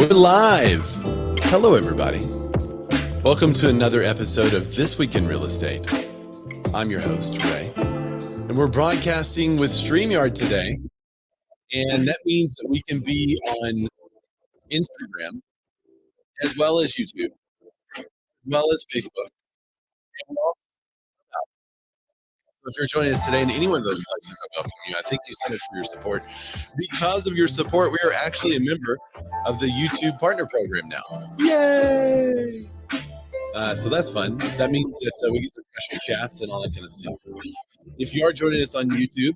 We're live. Hello, everybody. Welcome to another episode of This Week in Real Estate. I'm your host, Ray, and we're broadcasting with StreamYard today. And that means that we can be on Instagram as well as YouTube, as well as Facebook. If you're joining us today in any one of those places, I welcome you. I thank you so much for your support. Because of your support, we are actually a member of the YouTube Partner Program now. Yay! So that's fun. That means that we get the special chats and all that kind of stuff. If you are joining us on YouTube,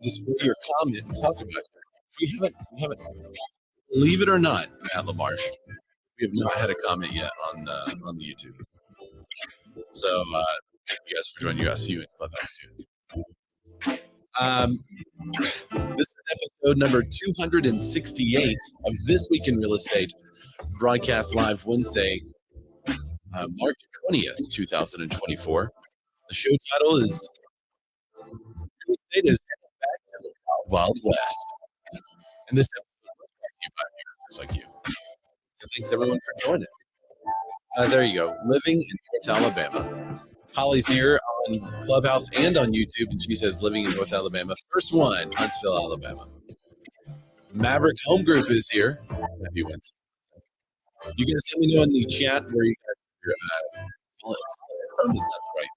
just put your comment and talk about it. If we haven't, believe it or not, Matt LaMarche, we have not had a comment yet on the YouTube. So thank you guys for joining us. You in Clubhouse too. This is episode number 268 of This Week in Real Estate, broadcast live Wednesday, March 20th, 2024. The show title is Real Estate is Back to the Wild West. And this episode is brought to you by viewers like you. So thanks everyone for joining. There you go. Living in North Alabama. Holly's here on Clubhouse and on YouTube, and she says living in North Alabama. First one, Huntsville, Alabama. Maverick Home Group is here. Happy Wednesday. You guys let me know in the chat where you guys are from. Is that right?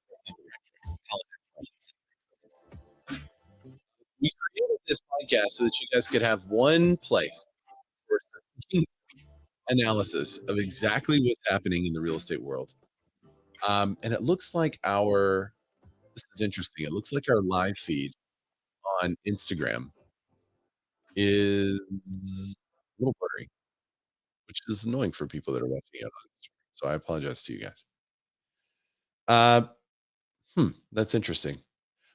We created this podcast so that you guys could have one place for analysis of exactly what's happening in the real estate world. And it looks like this is interesting. It looks like our live feed on Instagram is a little blurry, which is annoying for people that are watching it on Instagram. So I apologize to you guys. That's interesting.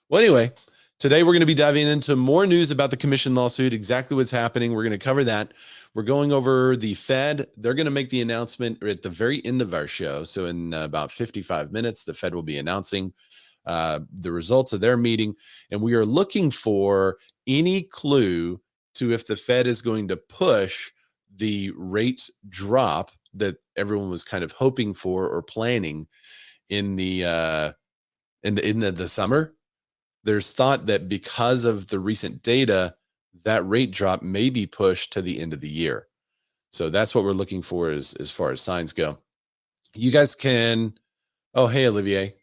Well, anyway, today we're going to be diving into more news about the commission lawsuit, exactly what's happening. We're going to cover that. We're going over the Fed. They're going to make the announcement at the very end of our show. So in about 55 minutes, the Fed will be announcing the results of their meeting. And we are looking for any clue to if the Fed is going to push the rate drop that everyone was kind of hoping for or planning in the summer. There's thought that because of the recent data, that rate drop may be pushed to the end of the year. So that's what we're looking for as far as signs go. You guys can, oh, hey, Olivier.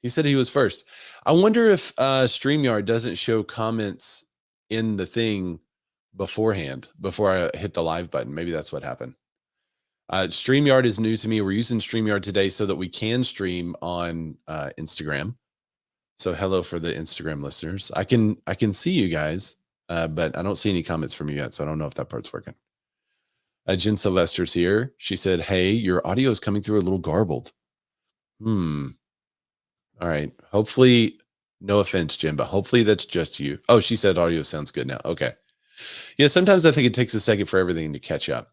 He said he was first. I wonder if StreamYard doesn't show comments in the thing beforehand, before I hit the live button. Maybe that's what happened. StreamYard is new to me. We're using StreamYard today so that we can stream on Instagram. So hello for the Instagram listeners. I can see you guys, but I don't see any comments from you yet. So I don't know if that part's working. Jen Sylvester's here. She said, hey, your audio is coming through a little garbled. All right. Hopefully, no offense, Jen, but hopefully that's just you. Oh, she said audio sounds good now. Okay. Yeah, sometimes I think it takes a second for everything to catch up.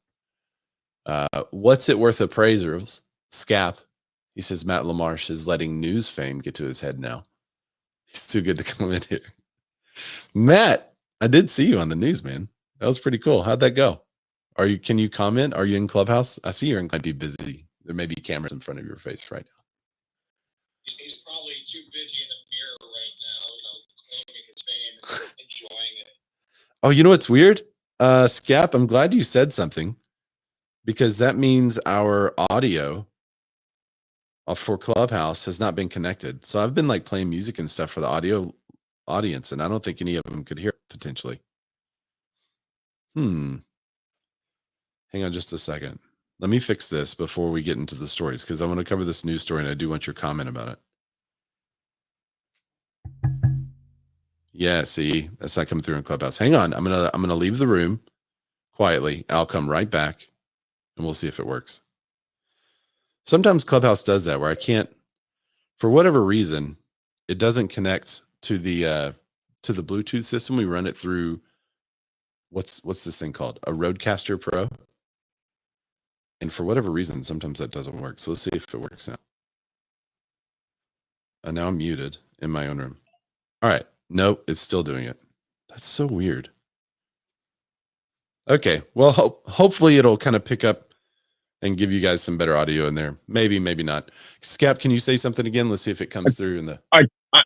What's it worth appraisals? Scap. He says Matt LaMarche is letting news fame get to his head now. He's too good to come in here. Matt, I did see you on the news, man. That was pretty cool. How'd that go? Can you comment? Are you in Clubhouse? I see you might be busy. There may be cameras in front of your face right now. He's probably too busy in the mirror right now, claiming his fame and enjoying it. Oh, you know what's weird? Scap, I'm glad you said something, because that means our audio for Clubhouse has not been connected. So I've been like playing music and stuff for the audio audience, and I don't think any of them could hear it potentially. Hang on just a second. Let me fix this before we get into the stories, because I want to cover this news story and I do want your comment about it. Yeah, see, that's not coming through in Clubhouse. Hang on. I'm gonna leave the room quietly. I'll come right back and we'll see if it works. Sometimes Clubhouse does that where I can't, for whatever reason, it doesn't connect to the Bluetooth system. We run it through what's this thing called? A Rodecaster Pro. And for whatever reason, sometimes that doesn't work. So let's see if it works now. And now I'm muted in my own room. All right. Nope, it's still doing it. That's so weird. Okay. Well, hopefully it'll kind of pick up and give you guys some better audio in there. Maybe, maybe not. Scap, can you say something again? Let's see if it comes through in the. I, I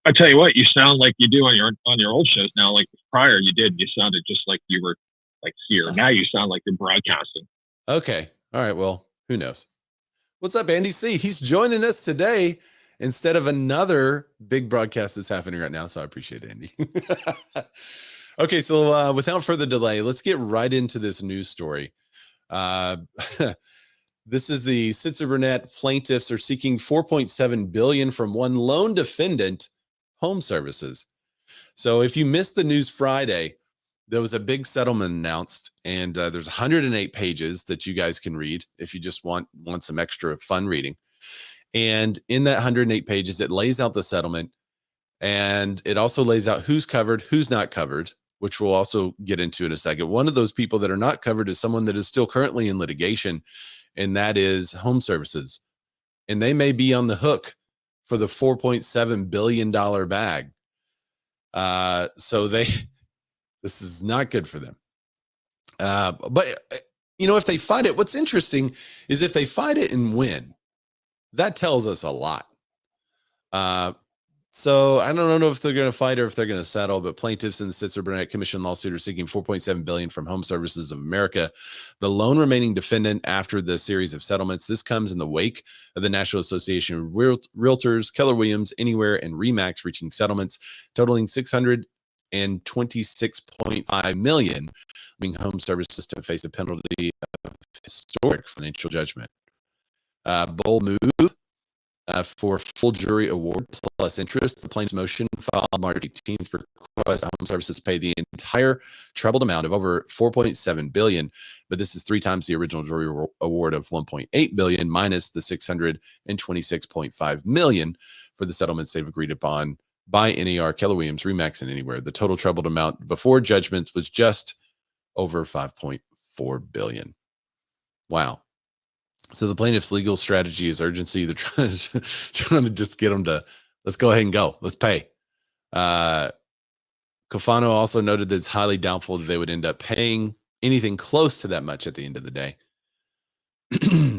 I tell you what, you sound like you do on your old shows now. Like prior, you did. You sounded just like you were like here. Now you sound like you're broadcasting. Okay. All right. Well, who knows? What's up, Andy C? He's joining us today instead of another big broadcast that's happening right now. So I appreciate it, Andy. Okay. So without further delay, let's get right into this news story. Uh, this is the Sitzer Burnett plaintiffs are seeking $4.7 billion from one lone defendant, HomeServices. So if you missed the news Friday, there was a big settlement announced, and there's 108 pages that you guys can read if you just want some extra fun reading. And in that 108 pages, it lays out the settlement, and it also lays out who's covered, who's not covered, which we'll also get into in a second. One of those people that are not covered is someone that is still currently in litigation, and that is HomeServices. And they may be on the hook for the $4.7 billion bag. So this is not good for them. But if they fight it, what's interesting is if they fight it and win, that tells us a lot. So I don't know if they're going to fight or if they're going to settle, but plaintiffs in the Sitzer Burnett Commission lawsuit are seeking $4.7 billion from HomeServices of America, the lone remaining defendant after the series of settlements. This comes in the wake of the National Association of Realtors, Keller Williams, Anywhere, and Remax reaching settlements totaling $626.5 million, leaving HomeServices to face a penalty of historic financial judgment. Bold move. For full jury award plus interest. The plaintiff's motion filed March 18th requests HomeServices pay the entire trebled amount of over $4.7 billion, but this is 3 times the original jury award of $1.8 billion minus the $626.5 million for the settlements they've agreed upon by NAR, Keller Williams, Remax, and Anywhere. The total trebled amount before judgments was just over $5.4 billion. Wow. So the plaintiff's legal strategy is urgency. They're trying to just get them to, let's go ahead and go. Let's pay. Cofano also noted that it's highly doubtful that they would end up paying anything close to that much at the end of the day.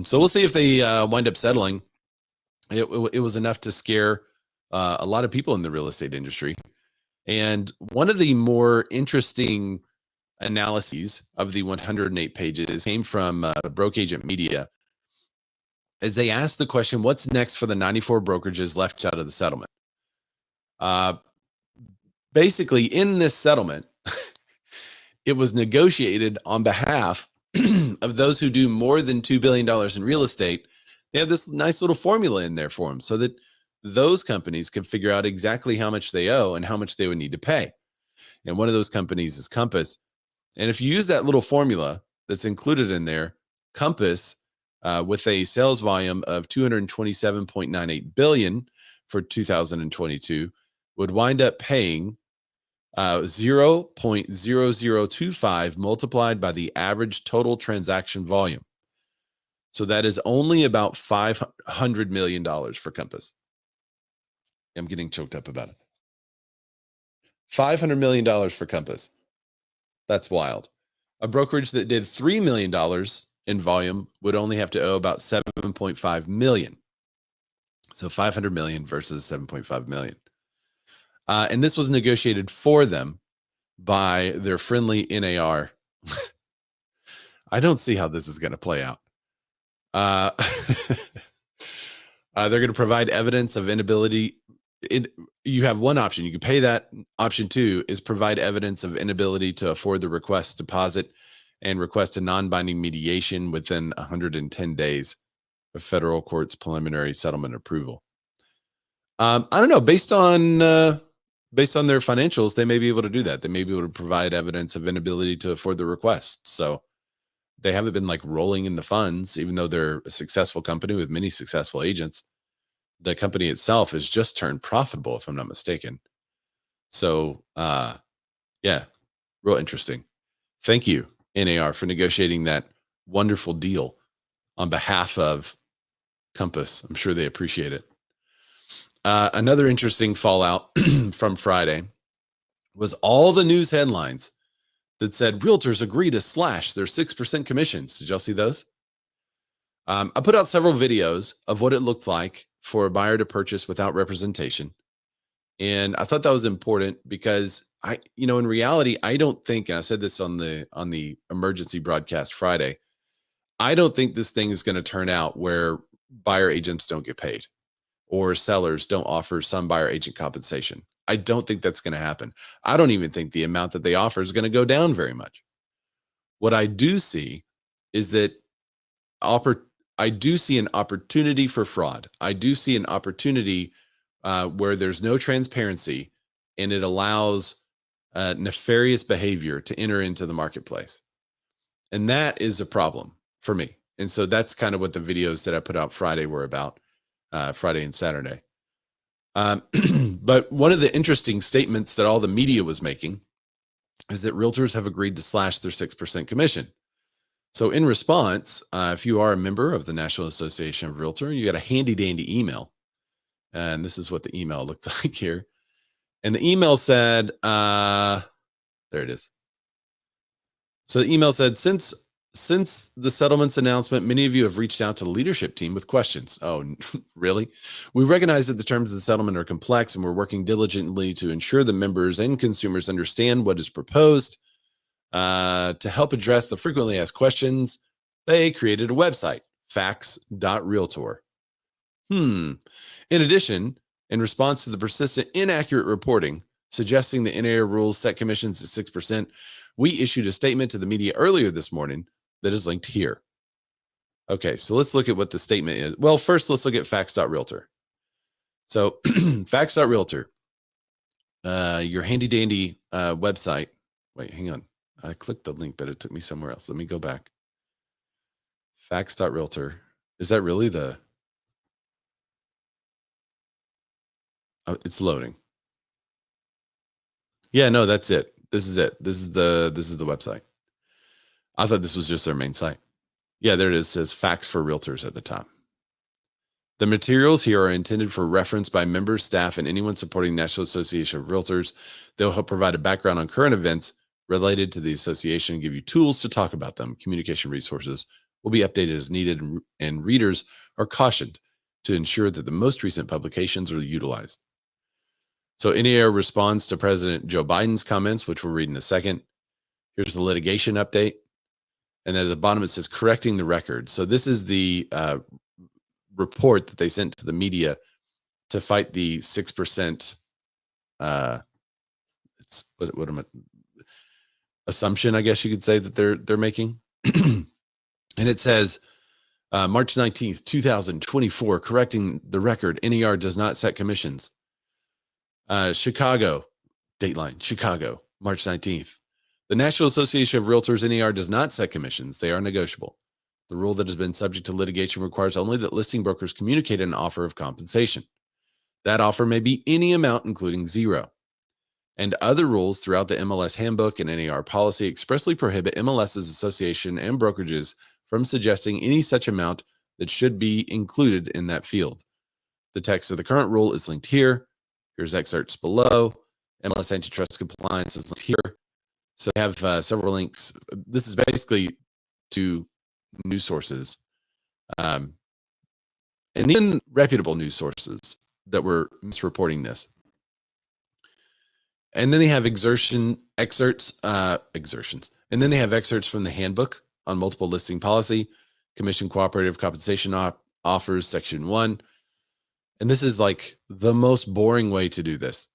So we'll see if they wind up settling. It was enough to scare a lot of people in the real estate industry. And one of the more interesting analyses of the 108 pages came from Broke Agent Media, as they asked the question, what's next for the 94 brokerages left out of the settlement? Basically, in this settlement, it was negotiated on behalf of those who do more than $2 billion in real estate. They have this nice little formula in there for them so that those companies can figure out exactly how much they owe and how much they would need to pay. And one of those companies is Compass. And if you use that little formula that's included in there, Compass, with a sales volume of 227.98 billion for 2022, would wind up paying 0.0025 multiplied by the average total transaction volume. So that is only about $500 million for Compass. I'm getting choked up about it. $500 million for Compass. That's wild. A brokerage that did $3 million in volume would only have to owe about 7.5 million. So 500 million versus 7.5 million. And this was negotiated for them by their friendly NAR. I don't see how this is going to play out. They're going to provide evidence of inability. You have one option. You can pay that. Option 2 is provide evidence of inability to afford the request deposit and request a non-binding mediation within 110 days of federal court's preliminary settlement approval. I don't know. Based on their financials, they may be able to do that. They may be able to provide evidence of inability to afford the request. So they haven't been like rolling in the funds, even though they're a successful company with many successful agents. The company itself has just turned profitable, if I'm not mistaken. So, yeah, real interesting. Thank you, NAR, for negotiating that wonderful deal on behalf of Compass. I'm sure they appreciate it. Another interesting fallout from Friday was all the news headlines that said realtors agree to slash their 6% commissions. Did y'all see those? I put out several videos of what it looked like for a buyer to purchase without representation. And I thought that was important because in reality, I don't think, and I said this on the emergency broadcast Friday, I don't think this thing is going to turn out where buyer agents don't get paid or sellers don't offer some buyer agent compensation. I don't think that's going to happen. I don't even think the amount that they offer is going to go down very much. What I do see is that I do see an opportunity for fraud. I do see an opportunity where there's no transparency and it allows nefarious behavior to enter into the marketplace. And that is a problem for me. And so that's kind of what the videos that I put out Friday were about, Friday and Saturday. But one of the interesting statements that all the media was making is that realtors have agreed to slash their 6% commission. So in response, if you are a member of the National Association of Realtor, you got a handy dandy email. And this is what the email looked like here. And the email said, there it is. So the email said, since the settlements announcement, many of you have reached out to the leadership team with questions. Oh, really? We recognize that the terms of the settlement are complex and we're working diligently to ensure the members and consumers understand what is proposed. To help address the frequently asked questions, they created a website, facts.realtor. In addition, in response to the persistent inaccurate reporting suggesting the NAR rules set commissions at 6%, we issued a statement to the media earlier this morning that is linked here. Okay, so let's look at what the statement is. Well, first, let's look at facts.realtor. So facts.realtor, your handy dandy website. Wait, hang on. I clicked the link, but it took me somewhere else. Let me go back. Facts.realtor. Is that really the... Oh, it's loading. Yeah, no, that's it. This is it. This is the website. I thought this was just their main site. Yeah, there it is. It says Facts for Realtors at the top. The materials here are intended for reference by members, staff, and anyone supporting the National Association of Realtors. They'll help provide a background on current events related to the association and give you tools to talk about them. Communication resources will be updated as needed, and readers are cautioned to ensure that the most recent publications are utilized. So NAR responds to President Joe Biden's comments, which we'll read in a second. Here's the litigation update. And then at the bottom, it says correcting the record. So this is the report that they sent to the media to fight the 6%. It's what am I? Assumption, I guess you could say, that they're making. And it says March 19th, 2024, correcting the record. NAR does not set commissions. Chicago, Dateline, Chicago, March 19th. The National Association of Realtors, NAR, does not set commissions. They are negotiable. The rule that has been subject to litigation requires only that listing brokers communicate an offer of compensation. That offer may be any amount, including zero. And other rules throughout the MLS handbook and NAR policy expressly prohibit MLS's association and brokerages from suggesting any such amount that should be included in that field. The text of the current rule is linked here. Here's excerpts below. MLS antitrust compliance is linked here. So I have several links. This is basically to news sources, and even reputable news sources that were misreporting this. And then they have exertions. And then they have excerpts from the handbook on multiple listing policy, commission cooperative compensation offers, section 1. And this is like the most boring way to do this.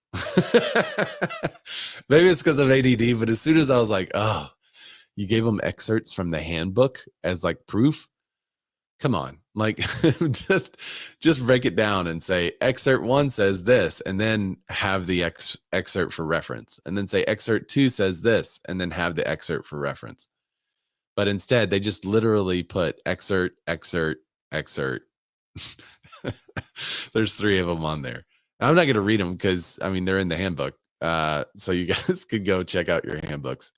Maybe it's because of ADD, but as soon as I was like, oh, you gave them excerpts from the handbook as like proof. Come on, like just break it down and say excerpt 1 says this, and then have the excerpt for reference, and then say excerpt 2 says this, and then have the excerpt for reference. But instead, they just literally put excerpt. There's 3 of them on there. I'm not going to read them because, I mean, they're in the handbook. So you guys could go check out your handbooks.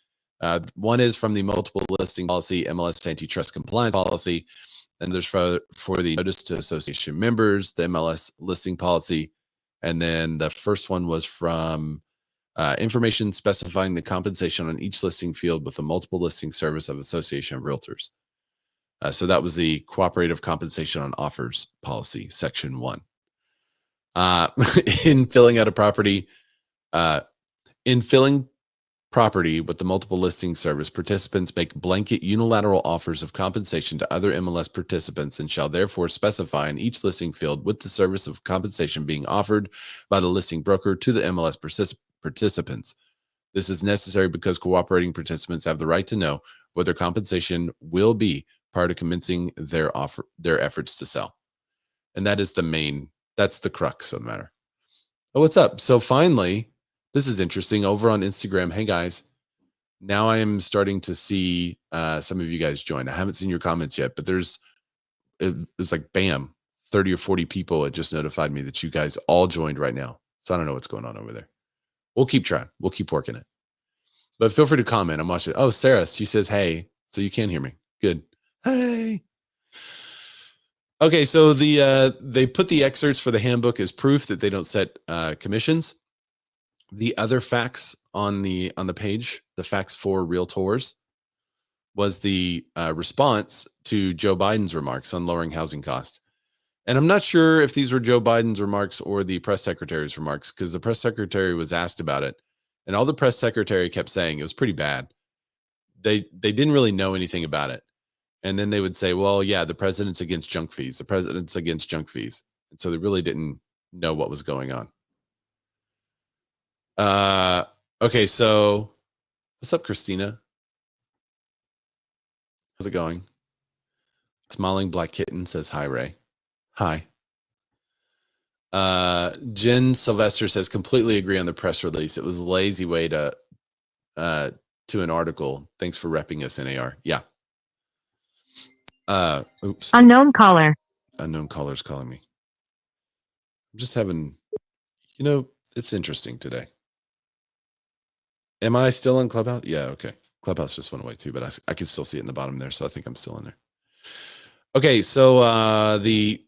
One is from the multiple listing policy, MLS antitrust compliance policy. And there's for the notice to association members, the MLS listing policy. And then the first one was from Information specifying the compensation on each listing field with the multiple listing service of Association of Realtors. So that was the cooperative compensation on offers policy, section 1. In filling out a property, in filling property with the multiple listing service, participants make blanket unilateral offers of compensation to other MLS participants and shall therefore specify in each listing field with the service of compensation being offered by the listing broker to the MLS participants. This is necessary because cooperating participants have the right to know what their compensation will be prior to commencing their efforts to sell. And that is that's the crux of the matter. Oh, what's up? So finally, this is interesting, over on Instagram. Hey guys, now I am starting to see some of you guys join. I haven't seen your comments yet, but it was like bam, 30 or 40 people. It just notified me that you guys all joined right now. So I don't know what's going on over there. We'll keep trying. We'll keep working it. But feel free to comment. I'm watching. Oh, Sarah, she says, hey, so you can hear me. Good. Hey. Okay, so they put the excerpts for the handbook as proof that they don't set commissions. The other facts on the page, the facts for Realtors, was the response to Joe Biden's remarks on lowering housing costs. And I'm not sure if these were Joe Biden's remarks or the press secretary's remarks, because the press secretary was asked about it, and all the press secretary kept saying it was pretty bad. They didn't really know anything about it. And then they would say, well, yeah, the president's against junk fees. The president's against junk fees. And so they really didn't know what was going on. Okay, so what's up, Christina? How's it going? Smiling Black Kitten says, hi, Ray. Hi. Jen Sylvester says, completely agree on the press release. It was a lazy way to an article. Thanks for repping us, NAR. Yeah. Oops. Unknown caller. Unknown caller's calling me. I'm just having, it's interesting today. Am I still in Clubhouse? Yeah, okay. Clubhouse just went away too, but I can still see it in the bottom there, so I think I'm still in there. Okay, so the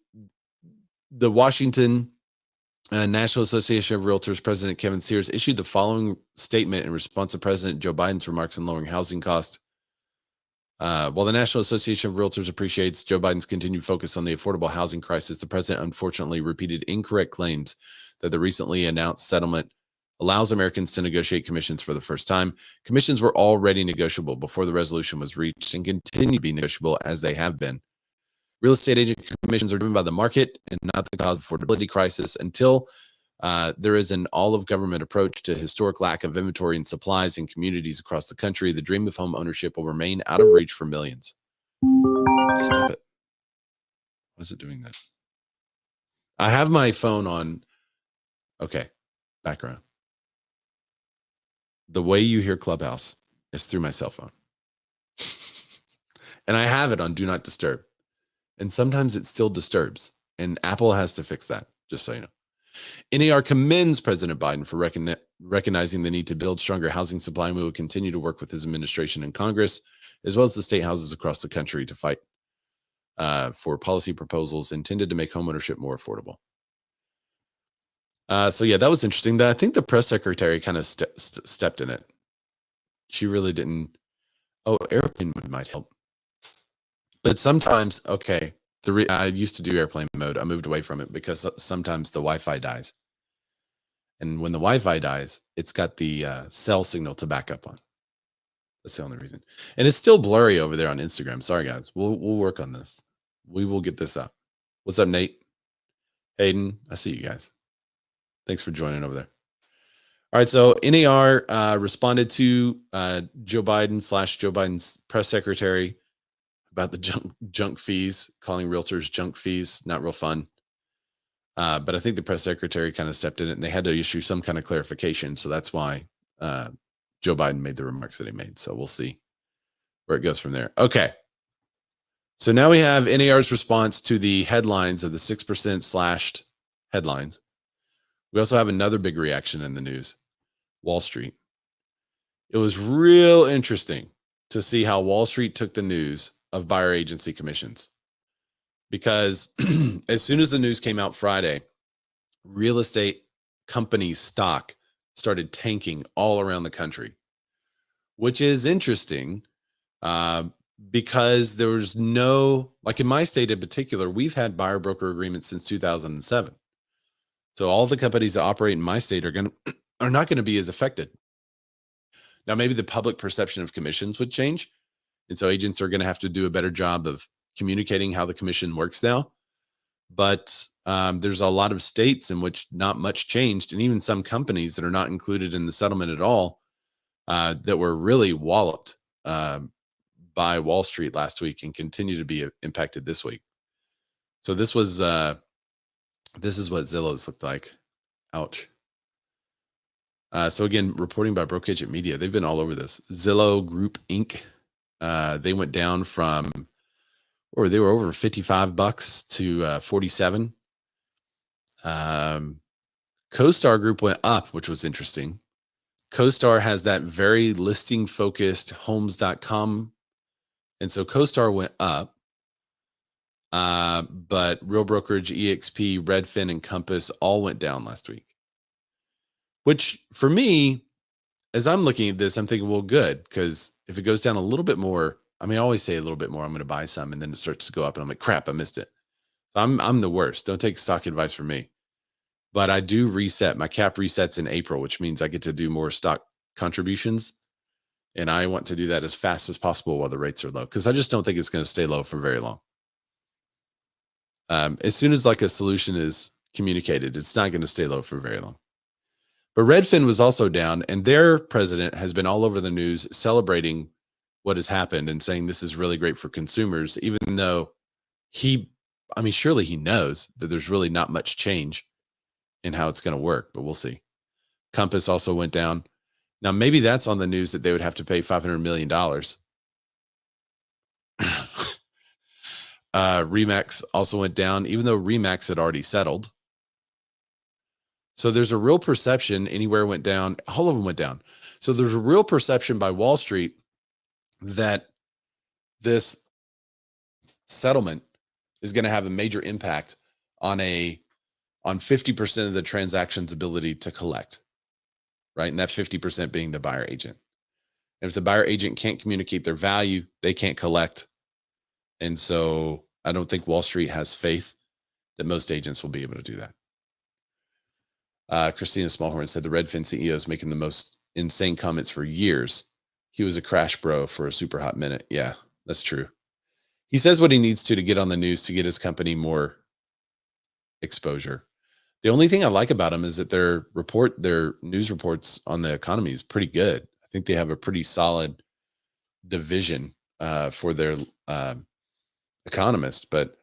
Washington National Association of Realtors President Kevin Sears issued the following statement in response to President Joe Biden's remarks on lowering housing costs. While the National Association of Realtors appreciates Joe Biden's continued focus on the affordable housing crisis, the president unfortunately repeated incorrect claims that the recently announced settlement allows Americans to negotiate commissions for the first time. Commissions were already negotiable before the resolution was reached and continue to be negotiable as they have been. Real estate agent commissions are driven by the market and not the cause of affordability crisis. Until there is an all-of-government approach to historic lack of inventory and supplies in communities across the country, the dream of home ownership will remain out of reach for millions. Stop it. Why is it doing that? I have my phone on. Okay, background. The way you hear Clubhouse is through my cell phone. And I have it on Do Not Disturb. And sometimes it still disturbs. And Apple has to fix that, just so you know. NAR commends President Biden for recognizing the need to build stronger housing supply, and we will continue to work with his administration and Congress, as well as the state houses across the country, to fight for policy proposals intended to make homeownership more affordable. So yeah, that was interesting. I think the press secretary kind of stepped in it. She really didn't. Oh, airplane mode might help. But sometimes, okay, I used to do airplane mode. I moved away from it because sometimes the Wi-Fi dies. And when the Wi-Fi dies, it's got the cell signal to back up on. That's the only reason. And it's still blurry over there on Instagram. Sorry, guys. We'll work on this. We will get this up. What's up, Nate? Hayden, I see you guys. Thanks for joining over there. All right, so NAR responded to Joe Biden's press secretary about the junk fees, calling realtors junk fees. Not real fun. But I think the press secretary kind of stepped in it, and they had to issue some kind of clarification. So that's why Joe Biden made the remarks that he made. So we'll see where it goes from there. Okay. So now we have NAR's response to the headlines of the 6% slashed headlines. We also have another big reaction in the news, Wall Street. It was real interesting to see how Wall Street took the news of buyer agency commissions. Because as soon as the news came out Friday, real estate company stock started tanking all around the country, which is interesting uh, because there was no, like in my state in particular, we've had buyer broker agreements since 2007. So all the companies that operate in my state are not going to be as affected. Now, maybe the public perception of commissions would change. And so agents are going to have to do a better job of communicating how the commission works now. But there's a lot of states in which not much changed. And even some companies that are not included in the settlement at all that were really walloped by Wall Street last week and continue to be impacted this week. So this is what Zillow's looked like. Ouch. So again, reporting by Broke Agent Media, they've been all over this. Zillow Group Inc. They went down from, or they were over $55 to 47. CoStar Group went up, which was interesting. CoStar has that very listing focused homes.com. And so CoStar went up. But Real Brokerage, EXP, Redfin, and Compass all went down last week. Which for me, as I'm looking at this, I'm thinking, well, good, because if it goes down a little bit more, I mean, I always say a little bit more, I'm going to buy some, and then it starts to go up, and I'm like, crap, I missed it. So I'm the worst. Don't take stock advice from me. But I do reset. My cap resets in April, which means I get to do more stock contributions. And I want to do that as fast as possible while the rates are low, because I just don't think it's going to stay low for very long. As soon as like a solution is communicated, it's not going to stay low for very long. But Redfin was also down, and their president has been all over the news celebrating what has happened and saying this is really great for consumers, even though surely he knows that there's really not much change in how it's going to work, but we'll see. Compass also went down. Now, maybe that's on the news that they would have to pay $500 million. Remax also went down, even though Remax had already settled. So there's a real perception anywhere went down. All of them went down. So there's a real perception by Wall Street that this settlement is going to have a major impact on 50% of the transaction's ability to collect, right? And that 50% being the buyer agent. And if the buyer agent can't communicate their value, they can't collect. And so I don't think Wall Street has faith that most agents will be able to do that. Christina Smallhorn said the Redfin CEO is making the most insane comments for years. He was a crash bro for a super hot minute. Yeah, that's true. He says what he needs to get on the news to get his company more exposure. The only thing I like about him is that their news reports on the economy is pretty good. I think they have a pretty solid division for their economist, but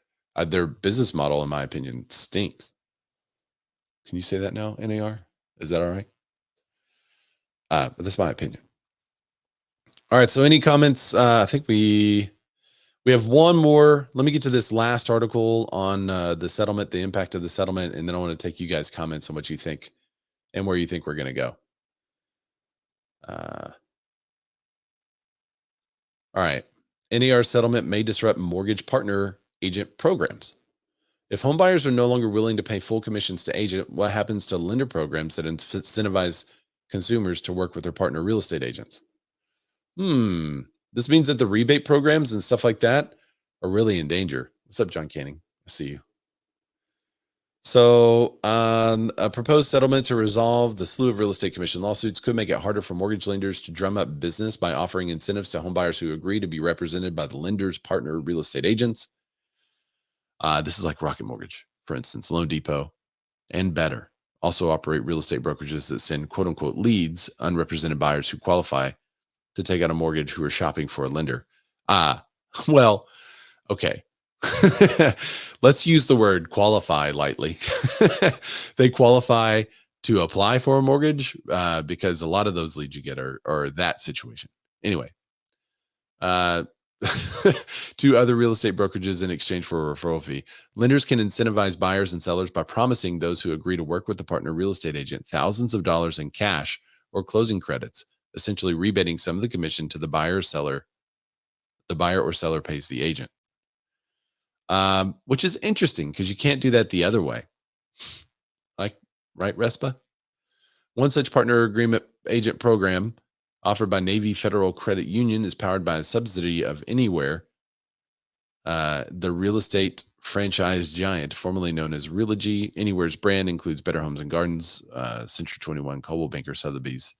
their business model, in my opinion, stinks. Can you say that now, NAR? Is that all right? But that's my opinion. All right. So any comments? I think we have one more. Let me get to this last article on the settlement, the impact of the settlement, and then I want to take you guys' comments on what you think and where you think we're going to go. All right. NAR settlement may disrupt mortgage partner agent programs. If homebuyers are no longer willing to pay full commissions to agent, what happens to lender programs that incentivize consumers to work with their partner real estate agents? This means that the rebate programs and stuff like that are really in danger. What's up, John Canning? I see you. So a proposed settlement to resolve the slew of real estate commission lawsuits could make it harder for mortgage lenders to drum up business by offering incentives to homebuyers who agree to be represented by the lender's partner real estate agents. This is like Rocket Mortgage, for instance. Loan Depot and Better also operate real estate brokerages that send quote unquote leads, unrepresented buyers who qualify to take out a mortgage who are shopping for a lender. Well, okay. Let's use the word qualify lightly. They qualify to apply for a mortgage because a lot of those leads you get are that situation. Anyway, to other real estate brokerages in exchange for a referral fee. Lenders can incentivize buyers and sellers by promising those who agree to work with the partner real estate agent thousands of dollars in cash or closing credits, essentially rebating some of the commission to the buyer or seller. The buyer or seller pays the agent. Which is interesting because you can't do that the other way. Like, right, Respa? One such partner agreement agent program offered by Navy Federal Credit Union is powered by a subsidy of Anywhere, the real estate franchise giant, formerly known as Realogy. Anywhere's brand includes Better Homes and Gardens, Century 21, Coldwell Banker, Sotheby's.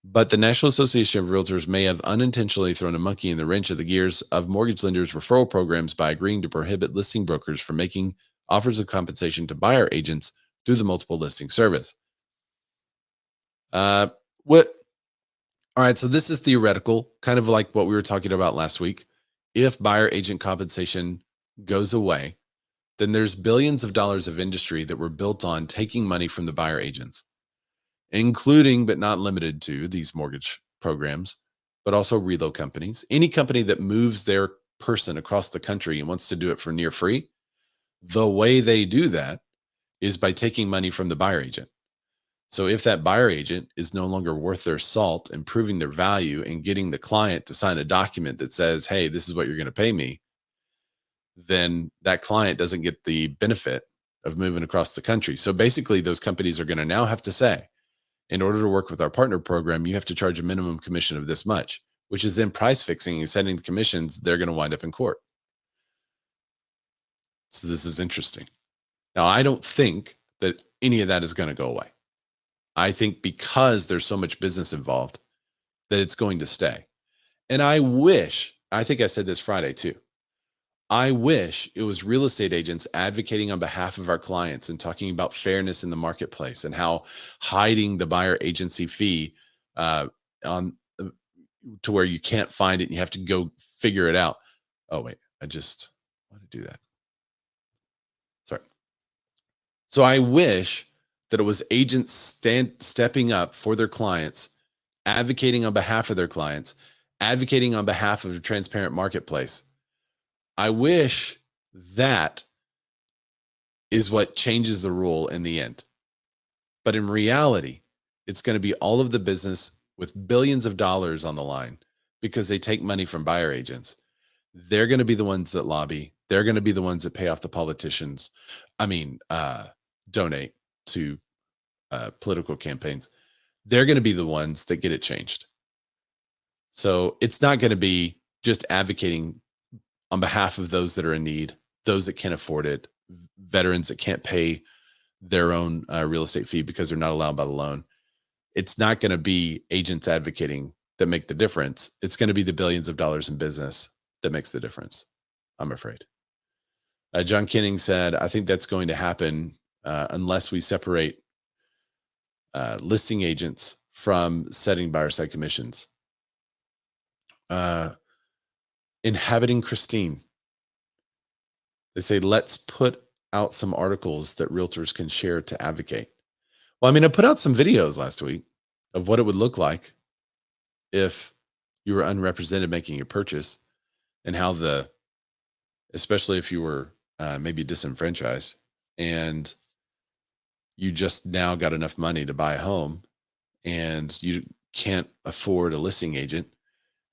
But the National Association of Realtors may have unintentionally thrown a monkey in the wrench of the gears of mortgage lenders' referral programs by agreeing to prohibit listing brokers from making offers of compensation to buyer agents through the multiple listing service. What? All right, so this is theoretical, kind of like what we were talking about last week. If buyer agent compensation goes away, then there's billions of dollars of industry that were built on taking money from the buyer agents, including but not limited to these mortgage programs, but also reload companies. Any company that moves their person across the country and wants to do it for near free, the way they do that is by taking money from the buyer agent. So if that buyer agent is no longer worth their salt and proving their value and getting the client to sign a document that says, hey, this is what you're going to pay me, then that client doesn't get the benefit of moving across the country. So basically, those companies are going to now have to say, in order to work with our partner program, you have to charge a minimum commission of this much, which is then price fixing and setting the commissions. They're going to wind up in court. So this is interesting. Now, I don't think that any of that is going to go away. I think because there's so much business involved that it's going to stay. And I think I said this Friday too. I wish it was real estate agents advocating on behalf of our clients and talking about fairness in the marketplace and how hiding the buyer agency fee on to where you can't find it and you have to go figure it out. Oh, wait, I just want to do that. Sorry. So I wish that it was agents stepping up for their clients, advocating on behalf of their clients, advocating on behalf of a transparent marketplace. I wish that is what changes the rule in the end. But in reality, it's going to be all of the business with billions of dollars on the line because they take money from buyer agents. They're going to be the ones that lobby. They're going to be the ones that pay off the politicians. Donate to political campaigns. They're going to be the ones that get it changed. So it's not going to be just advocating on behalf of those that are in need, those that can't afford it, veterans that can't pay their own real estate fee because they're not allowed by the loan. It's not going to be agents advocating that make the difference. It's going to be the billions of dollars in business that makes the difference, I'm afraid. John Kenning said, I think that's going to happen unless we separate listing agents from setting buyer side commissions. Inhabiting Christine. They say, let's put out some articles that realtors can share to advocate. Well, I put out some videos last week of what it would look like if you were unrepresented making a purchase and how especially if you were maybe disenfranchised and you just now got enough money to buy a home and you can't afford a listing agent.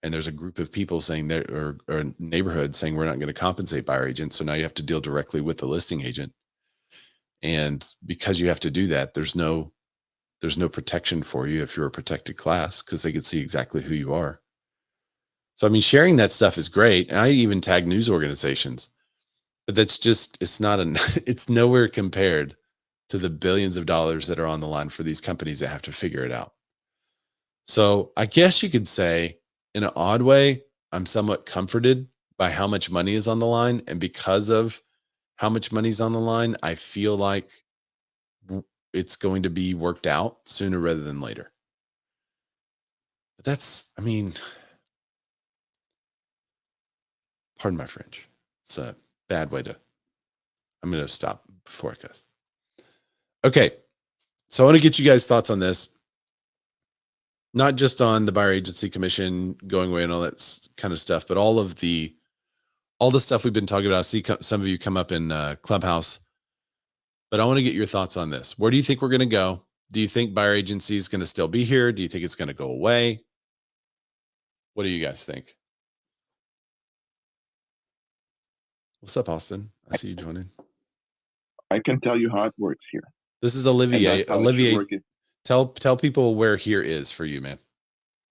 And there's a group of people saying that, or a neighborhood saying, we're not going to compensate buyer agents. So now you have to deal directly with the listing agent. And because you have to do that, there's no protection for you if you're a protected class because they could see exactly who you are. So, sharing that stuff is great. And I even tag news organizations, but that's just, it's nowhere compared to the billions of dollars that are on the line for these companies that have to figure it out. So I guess you could say, in an odd way, I'm somewhat comforted by how much money is on the line. And because of how much money's on the line, I feel like it's going to be worked out sooner rather than later. But that's, pardon my French. It's a bad way I'm going to stop before it goes. Okay. So I want to get you guys' thoughts on this. Not just on the buyer agency commission going away and all that kind of stuff, but all the stuff we've been talking about. I see some of you come up in Clubhouse, but I want to get your thoughts on this. Where do you think we're going to go? Do you think buyer agency is going to still be here? Do you think it's going to go away? What do you guys think? What's up, Austin? I see you joining. I can tell you how it works here. This is Olivier. Olivier, Tell people where here is for you, man.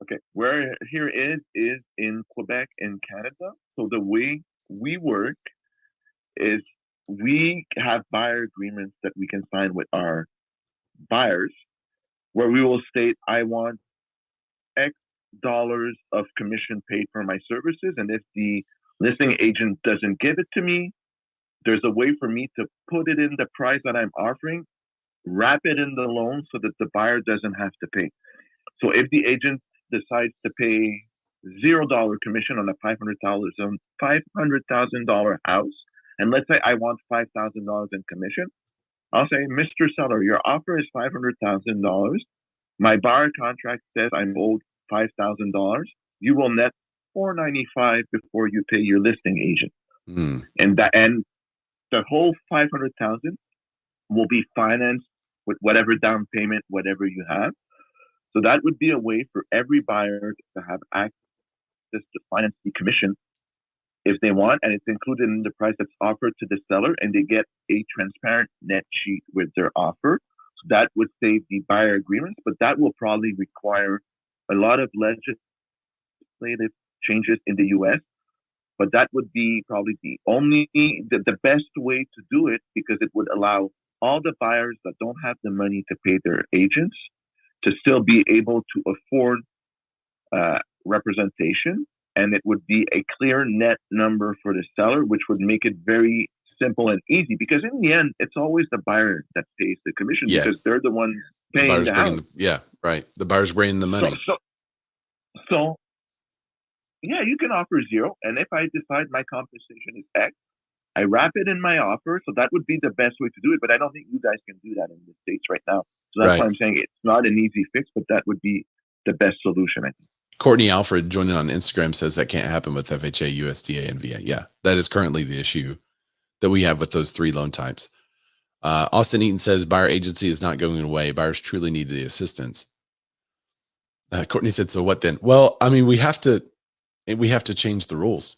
Okay, where here is in Quebec in Canada. So the way we work is we have buyer agreements that we can sign with our buyers where we will state, I want X dollars of commission paid for my services. And if the listing agent doesn't give it to me, there's a way for me to put it in the price that I'm offering, wrap it in the loan so that the buyer doesn't have to pay. So if the agent decides to pay $0 commission on a $500,000 house, and let's say I want $5,000 in commission, I'll say, Mr. Seller, your offer is $500,000. My buyer contract says I'm owed $5,000. You will net $495 before you pay your listing agent, and the whole $500,000 will be financed with whatever down payment, whatever you have. So that would be a way for every buyer to have access to finance the commission if they want, and it's included in the price that's offered to the seller, and they get a transparent net sheet with their offer. So that would save the buyer agreements, but that will probably require a lot of legislative changes in the U.S. But that would be probably the best way to do it, because it would allow all the buyers that don't have the money to pay their agents to still be able to afford representation, and it would be a clear net number for the seller, which would make it very simple and easy, because in the end, it's always the buyer that pays the commission because they're the one paying the house. Right. The buyer's bringing the money. So yeah, you can offer 0, and if I decide my compensation is X, I wrap it in my offer. So that would be the best way to do it, but I don't think you guys can do that in the States right now. So that's why I'm saying it's not an easy fix, but that would be the best solution, I think. Courtney Alfred joining on Instagram says that can't happen with FHA, USDA, and VA. Yeah, that is currently the issue that we have with those 3 loan types. Austin Eaton says buyer agency is not going away. Buyers truly need the assistance. Courtney said, so what then? Well, I mean, we have to change the rules.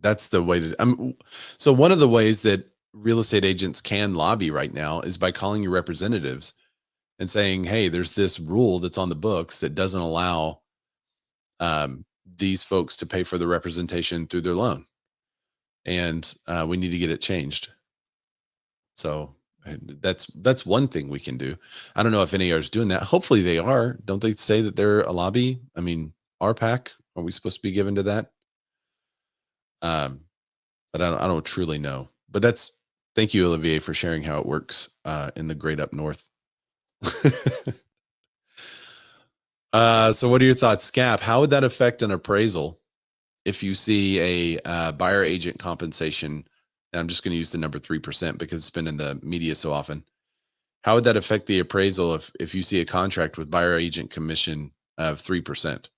That's the way to, so one of the ways that real estate agents can lobby right now is by calling your representatives and saying, hey, there's this rule that's on the books that doesn't allow these folks to pay for the representation through their loan. And we need to get it changed. So that's one thing we can do. I don't know if NAR is doing that. Hopefully they are. Don't they say that they're a lobby? I mean, RPAC, are we supposed to be given to that? But I don't truly know. But thank you, Olivier, for sharing how it works in the great up north. So what are your thoughts, Scap? How would that affect an appraisal if you see a buyer agent compensation? And I'm just going to use the number 3% because it's been in the media so often. How would that affect the appraisal if you see a contract with buyer agent commission of 3%?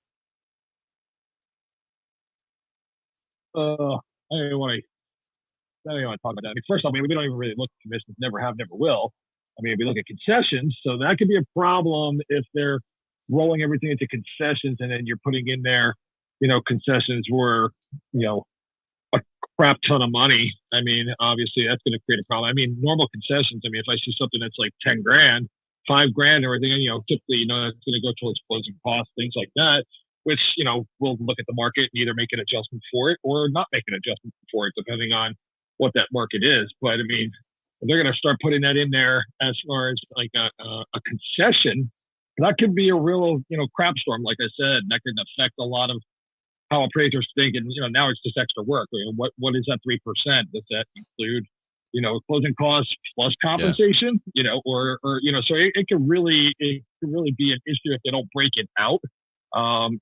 I don't want to talk about that. I mean, first off, we don't even really look at commissions, never have, never will. I mean, we look at concessions, so that could be a problem if they're rolling everything into concessions and then you're putting in there, concessions were, a crap ton of money. I mean, obviously that's going to create a problem. I mean, normal concessions, I mean, if I see something that's like 10 grand, 5 grand or everything, typically, that's going to go towards closing costs, things like that, which, we'll look at the market and either make an adjustment for it or not make an adjustment for it, depending on what that market is. But I mean, if they're going to start putting that in there as far as like a concession, that could be a real, crap storm. Like I said, that could affect a lot of how appraisers think. And, now it's just extra work. What is that 3%? Does that include, closing costs plus compensation, or so it can really be an issue if they don't break it out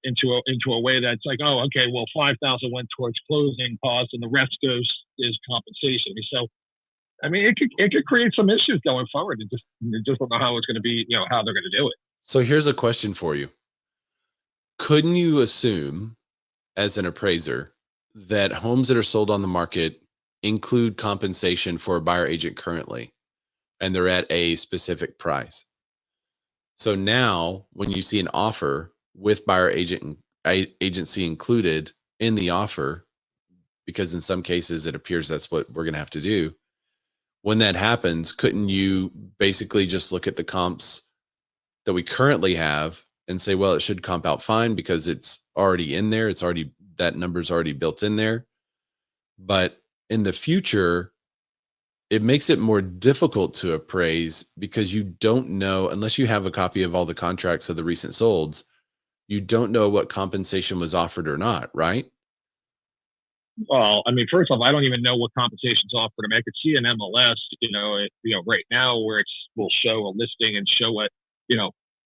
into a way that's like, oh, okay, well, 5,000 went towards closing costs and the rest is compensation. So, I mean, it could create some issues going forward. Just don't know how it's going to be, how they're going to do it. So here's a question for you. Couldn't you assume as an appraiser that homes that are sold on the market include compensation for a buyer agent currently, and they're at a specific price? So now when you see an offer with buyer agency included in the offer, because in some cases it appears that's what we're going to have to do, when that happens, couldn't you basically just look at the comps that we currently have and say, well, it should comp out fine because it's already in there. It's already, that number's already built in there. But in the future, it makes it more difficult to appraise because you don't know, unless you have a copy of all the contracts of the recent solds, you don't know what compensation was offered or not, right? Well, I mean, first off, I don't even know what compensation's offered. I mean, I could see an MLS, right now where will show a listing and show what,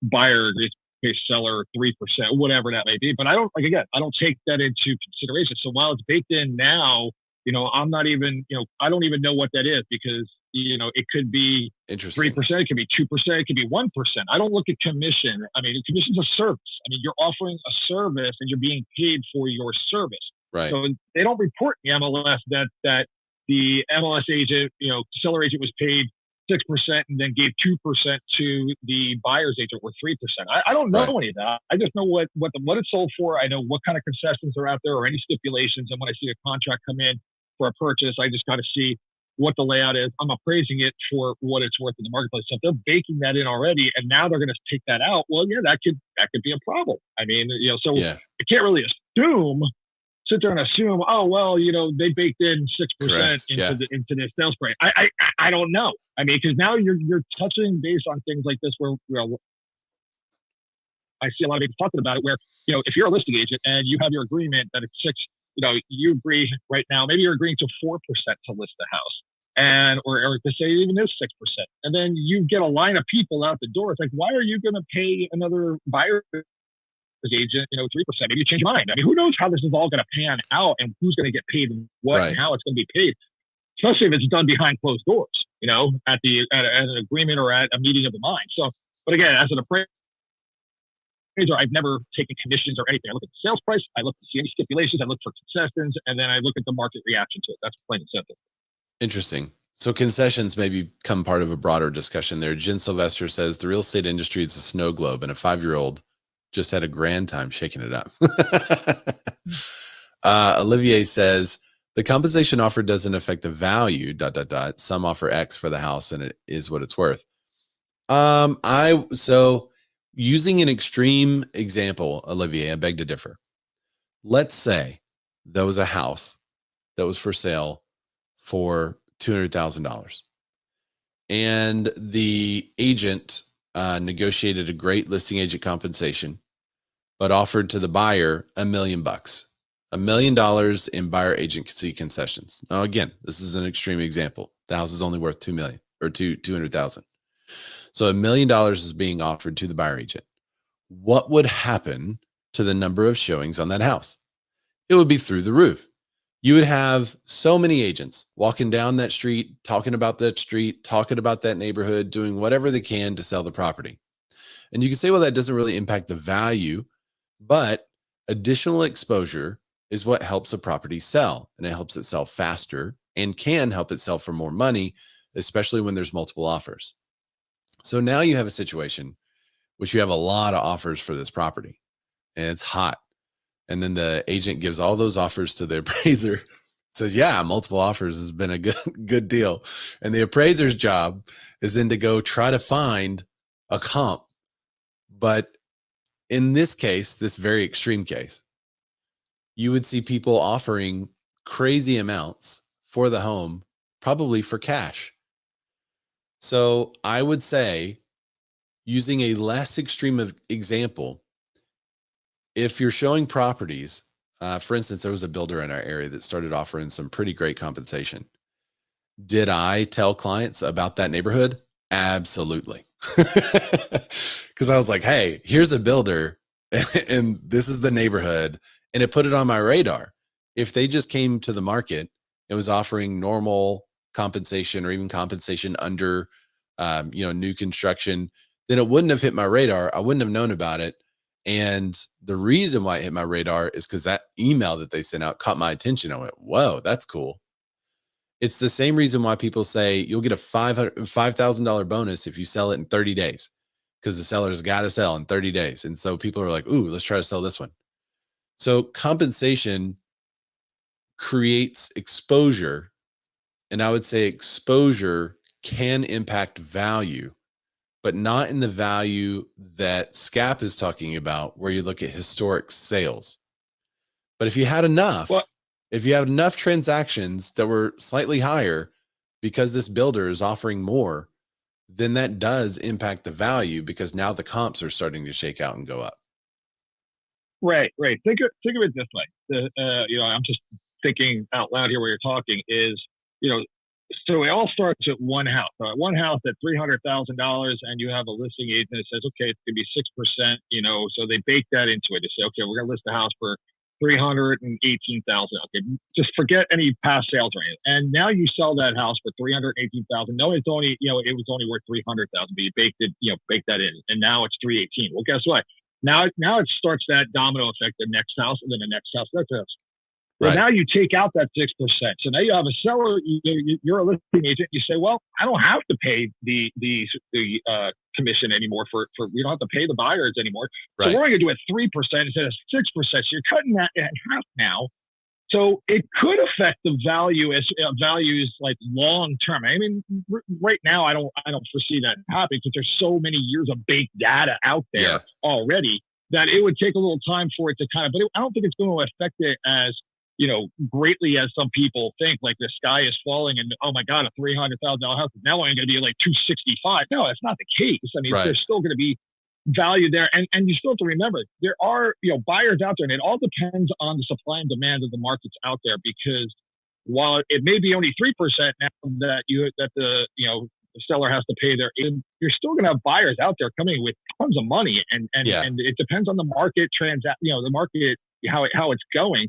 buyer agrees to pay seller 3%, whatever that may be. But I don't, like, again, I don't take that into consideration. So while it's baked in now, I'm not even, I don't even know what that is because, it could be Interesting. 3%, it could be 2%, it could be 1%. I don't look at commission. I mean, commission's a service. I mean, you're offering a service and you're being paid for your service. Right. So they don't report in the MLS that the MLS agent, seller agent was paid 6% and then gave 2% to the buyer's agent or 3%. I don't know any of that. I just know what it's sold for. I know what kind of concessions are out there or any stipulations. And when I see a contract come in for a purchase, I just got to see what the layout is. I'm appraising it for what it's worth in the marketplace. So if they're baking that in already and now they're going to take that out, well, yeah, that could be a problem. I mean, I can't really sit there and assume, oh, well, they baked in 6% into this sales price. I don't know. I mean, because now you're touching base on things like this where I see a lot of people talking about it where, if you're a listing agent and you have your agreement that it's 6, you agree right now, maybe you're agreeing to 4% to list the house or to say it even is 6%. And then you get a line of people out the door. It's like, why are you going to pay another buyer agent, 3%? Maybe you change your mind. I mean, who knows how this is all going to pan out and who's going to get paid and what and how it's going to be paid, especially if it's done behind closed doors, at an agreement or at a meeting of the mind. So, but again, as an appraiser, I've never taken commissions or anything. I look at the sales price, I look to see any stipulations, I look for concessions, and then I look at the market reaction to it. That's plain and simple. Interesting. So concessions may become part of a broader discussion there. Jen Sylvester says the real estate industry is a snow globe and a 5-year-old just had a grand time shaking it up. Olivier says the compensation offer doesn't affect the value, ... Some offer X for the house and it is what it's worth. So using an extreme example, Olivier, I beg to differ. Let's say there was a house that was for sale for $200,000 and the agent negotiated a great listing agent compensation, but offered to the buyer $1 million, $1 million in buyer agency concessions. Now, again, this is an extreme example. The house is only worth $2 million or $200,000. So $1 million is being offered to the buyer agent. What would happen to the number of showings on that house? It would be through the roof. You would have so many agents walking down that street, talking about that street, talking about that neighborhood, doing whatever they can to sell the property. And you can say, well, that doesn't really impact the value, but additional exposure is what helps a property sell, and it helps it sell faster and can help it sell for more money, especially when there's multiple offers. So now you have a situation which you have a lot of offers for this property and it's hot. And then the agent gives all those offers to the appraiser, says, yeah, multiple offers has been a good deal. And the appraiser's job is then to go try to find a comp. But in this case, this very extreme case, you would see people offering crazy amounts for the home, probably for cash. So I would say, using a less extreme example, if you're showing properties, for instance, there was a builder in our area that started offering some pretty great compensation. Did I tell clients about that neighborhood? Absolutely. Because I was like, hey, here's a builder and this is the neighborhood. And it put it on my radar. If they just came to the market and was offering normal compensation or even compensation under, new construction, then it wouldn't have hit my radar. I wouldn't have known about it. And the reason why it hit my radar is because that email that they sent out caught my attention. I went, whoa, that's cool. It's the same reason why people say you'll get a $5,000 bonus if you sell it in 30 days, because the seller's got to sell in 30 days. And so people are like, ooh, let's try to sell this one. So compensation creates exposure And I would say exposure can impact value, but not in the value that SCAP is talking about, where you look at historic sales. But if you had Well, enough transactions that were slightly higher because this builder is offering more, then that does impact the value, because now the comps are starting to shake out and go up. right, right. Think of it this way. I'm just thinking out loud here while you're talking. You know, so it all starts at one house. One house at $300,000, and you have a listing agent that says, okay, it's gonna be 6%. So they bake that into it. They say, okay, we're gonna list the house for 318,000. Okay, just forget any past sales or anything. And now you sell that house for 318,000. No, it's only it was only worth 300,000, but you baked that in, and now it's 318. Well, guess what? Now it starts that domino effect. The next house, and then the next house, next house. Well, Right. now you take out that 6%. So now you have a seller. You're a listing agent. You say, well, I don't have to pay the commission anymore for we don't have to pay the buyers anymore. So Right. we're going to do it 3% instead of 6%. So you're cutting that in half now. So it could affect the value as values like long term. I mean, right now I don't foresee that happening because there's so many years of baked data out there Yeah. already that it would take a little time for it to kind of. But I don't think it's going to affect it as greatly as some people think. Like the sky is falling, and oh my god, a $300,000 house is now only going to be like 265. No, that's not the case. I mean, Right. there's still going to be value there, and you still have to remember there are buyers out there, and it all depends on the supply and demand of the markets out there. Because while it may be only 3% now that the seller has to pay their agent, you're still going to have buyers out there coming with tons of money, and Yeah. it depends on the market the market how it's going.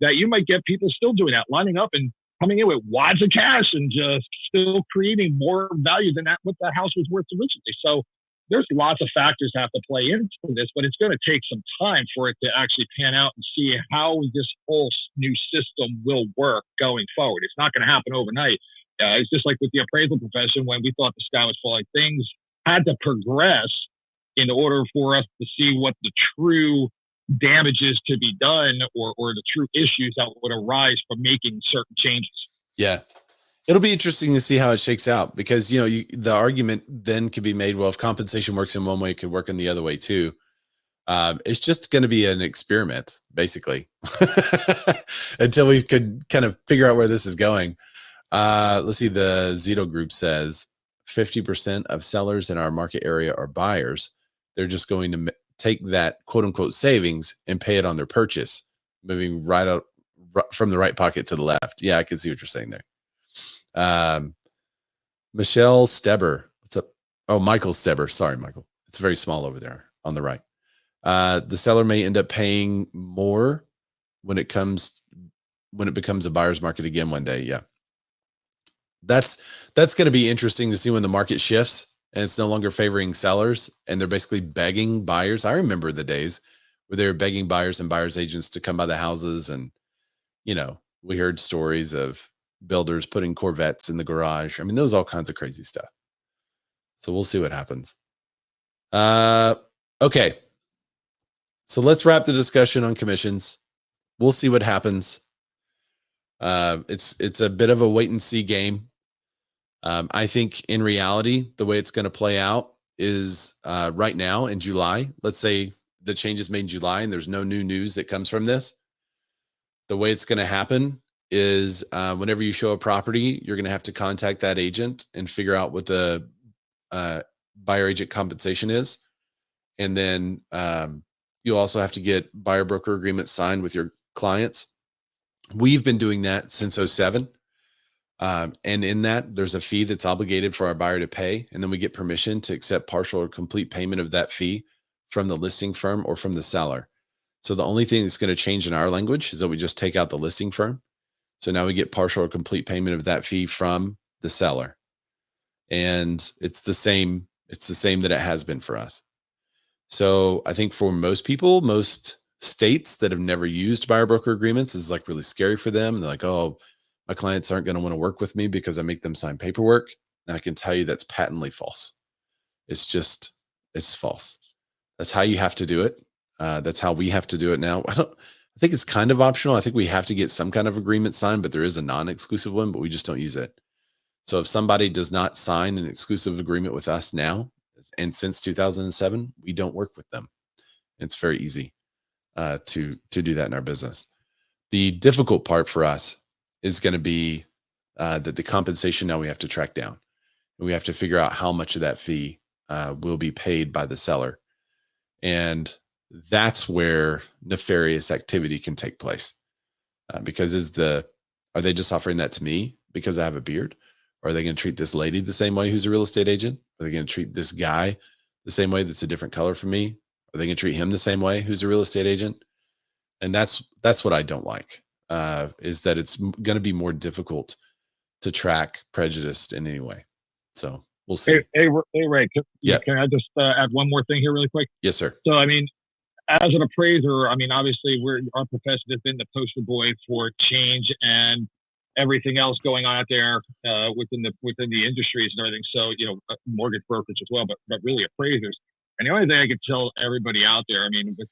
That you might get people still doing that, lining up and coming in with wads of cash and just still creating more value than what that house was worth originally. So there's lots of factors that have to play into this, but it's going to take some time for it to actually pan out and see how this whole new system will work going forward. It's not going to happen overnight. It's just like with the appraisal profession. When we thought the sky was falling, things had to progress in order for us to see what the true damages to be done or the true issues that would arise from making certain changes. Yeah. It'll be interesting to see how it shakes out, because, the argument then could be made, well, if compensation works in one way, it could work in the other way too. It's just going to be an experiment, basically, until we could kind of figure out where this is going. Let's see. The Zito group says 50% of sellers in our market area are buyers. They're just going to take that quote unquote savings and pay it on their purchase, moving right out from the right pocket to the left. Yeah, I can see what you're saying there. Michelle Steber, what's up? Oh, Michael Steber. Sorry, Michael. It's very small over there on the right. The seller may end up paying more when it becomes a buyer's market again one day. Yeah. That's going to be interesting to see when the market shifts and it's no longer favoring sellers and they're basically begging buyers. I remember the days where they were begging buyers and buyers agents to come by the houses, and we heard stories of builders putting Corvettes in the garage. I mean, those all kinds of crazy stuff. So we'll see what happens. Okay. So let's wrap the discussion on commissions. We'll see what happens. It's a bit of a wait and see game. I think in reality, the way it's going to play out is right now in July. Let's say the change is made in July and there's no new news that comes from this. The way it's going to happen is whenever you show a property, you're going to have to contact that agent and figure out what the buyer agent compensation is. And then you'll also have to get buyer broker agreements signed with your clients. We've been doing that since 2007. And in that, there's a fee that's obligated for our buyer to pay. And then we get permission to accept partial or complete payment of that fee from the listing firm or from the seller. So the only thing that's going to change in our language is that we just take out the listing firm. So now we get partial or complete payment of that fee from the seller. And it's the same that it has been for us. So I think for most people, most states that have never used buyer broker agreements is like really scary for them. And they're like, oh, my clients aren't going to want to work with me because I make them sign paperwork. And I can tell you that's patently false. It's false. That's how you have to do it. That's how we have to do it now. I think it's kind of optional. I think we have to get some kind of agreement signed, but there is a non-exclusive one, but we just don't use it. So if somebody does not sign an exclusive agreement with us now, and since 2007, we don't work with them. It's very easy to do that in our business. The difficult part for us is going to be that the compensation now we have to track down. And we have to figure out how much of that fee will be paid by the seller. And that's where nefarious activity can take place. Because are they just offering that to me because I have a beard? Or are they going to treat this lady the same way who's a real estate agent? Are they going to treat this guy the same way that's a different color from me? Are they going to treat him the same way who's a real estate agent? And that's what I don't like, is that it's going to be more difficult to track prejudice in any way. So we'll see. Hey, Ray, Yeah. can I just add one more thing here really quick? Yes, sir. So, I mean, as an appraiser, I mean, obviously our profession has been the poster boy for change and everything else going on out there within the industries and everything. So, mortgage brokers as well, but really appraisers. And the only thing I could tell everybody out there, I mean, with,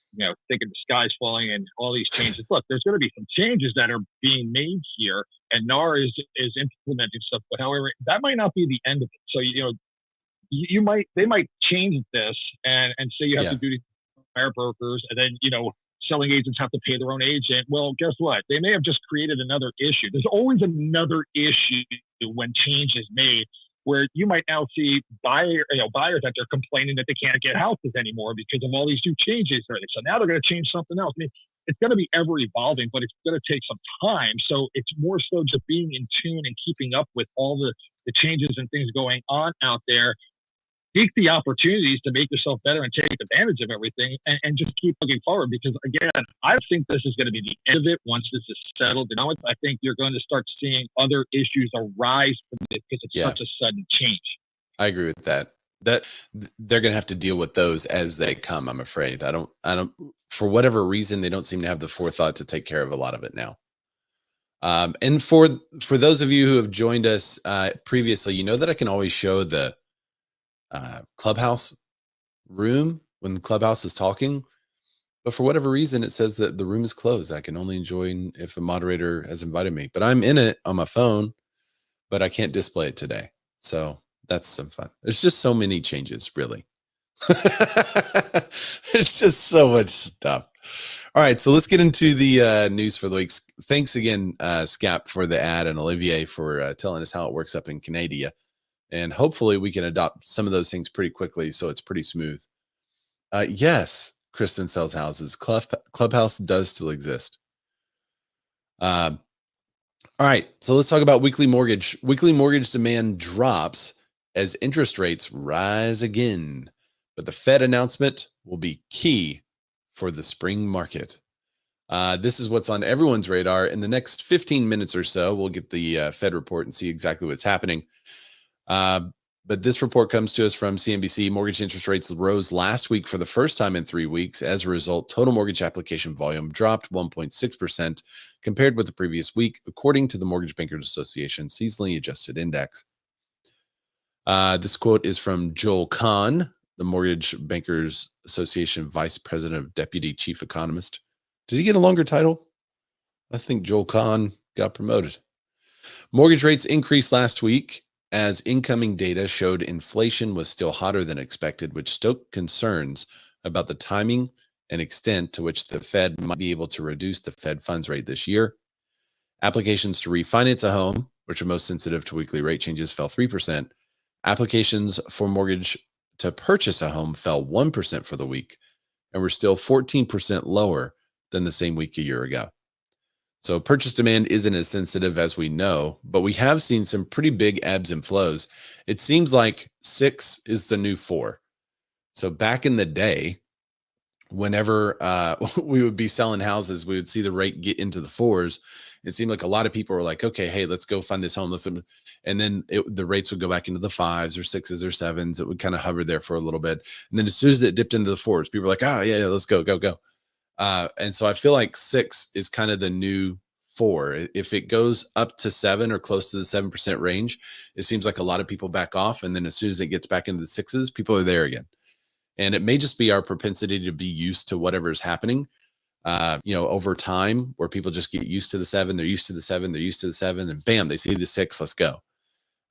thinking the sky's falling and all these changes, look, there's going to be some changes that are being made here, and NAR is implementing stuff. But however, that might not be the end of it. So, they might change this and say you have to do buyer brokers, and then, selling agents have to pay their own agent. Well, guess what? They may have just created another issue. There's always another issue when change is made, where you might now see buyers that they're complaining that they can't get houses anymore because of all these new changes. So now they're going to change something else. I mean, it's going to be ever evolving, but it's going to take some time. So it's more so just being in tune and keeping up with all the changes and things going on out there. Seek the opportunities to make yourself better and take advantage of everything, and just keep looking forward, because again, I think this is going to be the end of it once this is settled. I think you're going to start seeing other issues arise from this because it's such a sudden change. I agree with that. That they're going to have to deal with those as they come. I'm afraid. I don't, for whatever reason, they don't seem to have the forethought to take care of a lot of it now. And for those of you who have joined us previously, you know that I can always show the Clubhouse room when the Clubhouse is talking, but for whatever reason it says that the room is closed. I can only join if a moderator has invited me, but I'm in it on my phone, but I can't display it today. So that's some fun. There's just so many changes, really. There's just so much stuff. All right, so let's get into the news for the week. Thanks again, Scap, for the ad, and Olivier for telling us how it works up in Canada. And hopefully we can adopt some of those things pretty quickly, so it's pretty smooth. Yes, Kristen sells houses. Clubhouse does still exist. All right, so let's talk about weekly mortgage. Weekly mortgage demand drops as interest rates rise again, but the Fed announcement will be key for the spring market. This is what's on everyone's radar. In the next 15 minutes or so, we'll get the Fed report and see exactly what's happening. But this report comes to us from CNBC. Mortgage interest rates rose last week for the first time in 3 weeks. As a result, total mortgage application volume dropped 1.6% compared with the previous week, according to the Mortgage Bankers Association seasonally adjusted index. This quote is from Joel Kahn, the Mortgage Bankers Association Vice President of Deputy Chief Economist. Did he get a longer title? I think Joel Kahn got promoted. Mortgage rates increased last week as incoming data showed inflation was still hotter than expected, which stoked concerns about the timing and extent to which the Fed might be able to reduce the Fed funds rate this year. Applications to refinance a home, which are most sensitive to weekly rate changes, fell 3%. Applications for mortgage to purchase a home fell 1% for the week and were still 14% lower than the same week a year ago. So purchase demand isn't as sensitive as we know, but we have seen some pretty big ebbs and flows. It seems like 6 is the new 4. So back in the day, whenever we would be selling houses, we would see the rate get into the 4s. It seemed like a lot of people were like, okay, hey, let's go find this home. And then the rates would go back into the 5s or 6s or 7s. It would kind of hover there for a little bit. And then as soon as it dipped into the 4s, people were like, oh, yeah, let's go. And so I feel like 6 is kind of the new 4. If it goes up to 7 or close to the 7% range, it seems like a lot of people back off. And then as soon as it gets back into the 6s, people are there again. And it may just be our propensity to be used to whatever is happening. over time, where people just get used to the 7, they're used to the 7, they're used to the 7, and bam, they see the 6, let's go.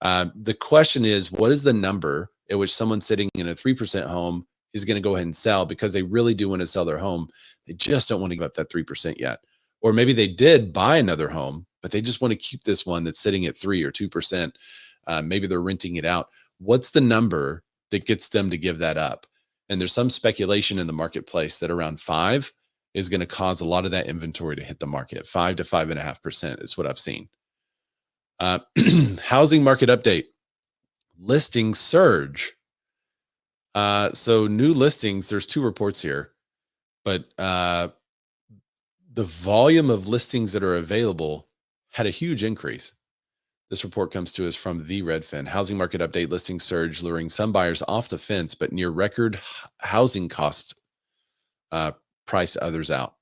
The question is, what is the number at which someone sitting in a 3% home is going to go ahead and sell because they really do want to sell their home? They just don't want to give up that 3% yet. Or maybe they did buy another home, but they just want to keep this one that's sitting at 3 or 2%. Maybe they're renting it out. What's the number that gets them to give that up? And there's some speculation in the marketplace that around 5 is going to cause a lot of that inventory to hit the market. 5 to 5.5% is what I've seen. Housing market update. Listing surge. So new listings, there's 2 reports here, but the volume of listings that are available had a huge increase. This report comes to us from the Redfin. Housing market update, listing surge, luring some buyers off the fence, but near record housing cost price others out.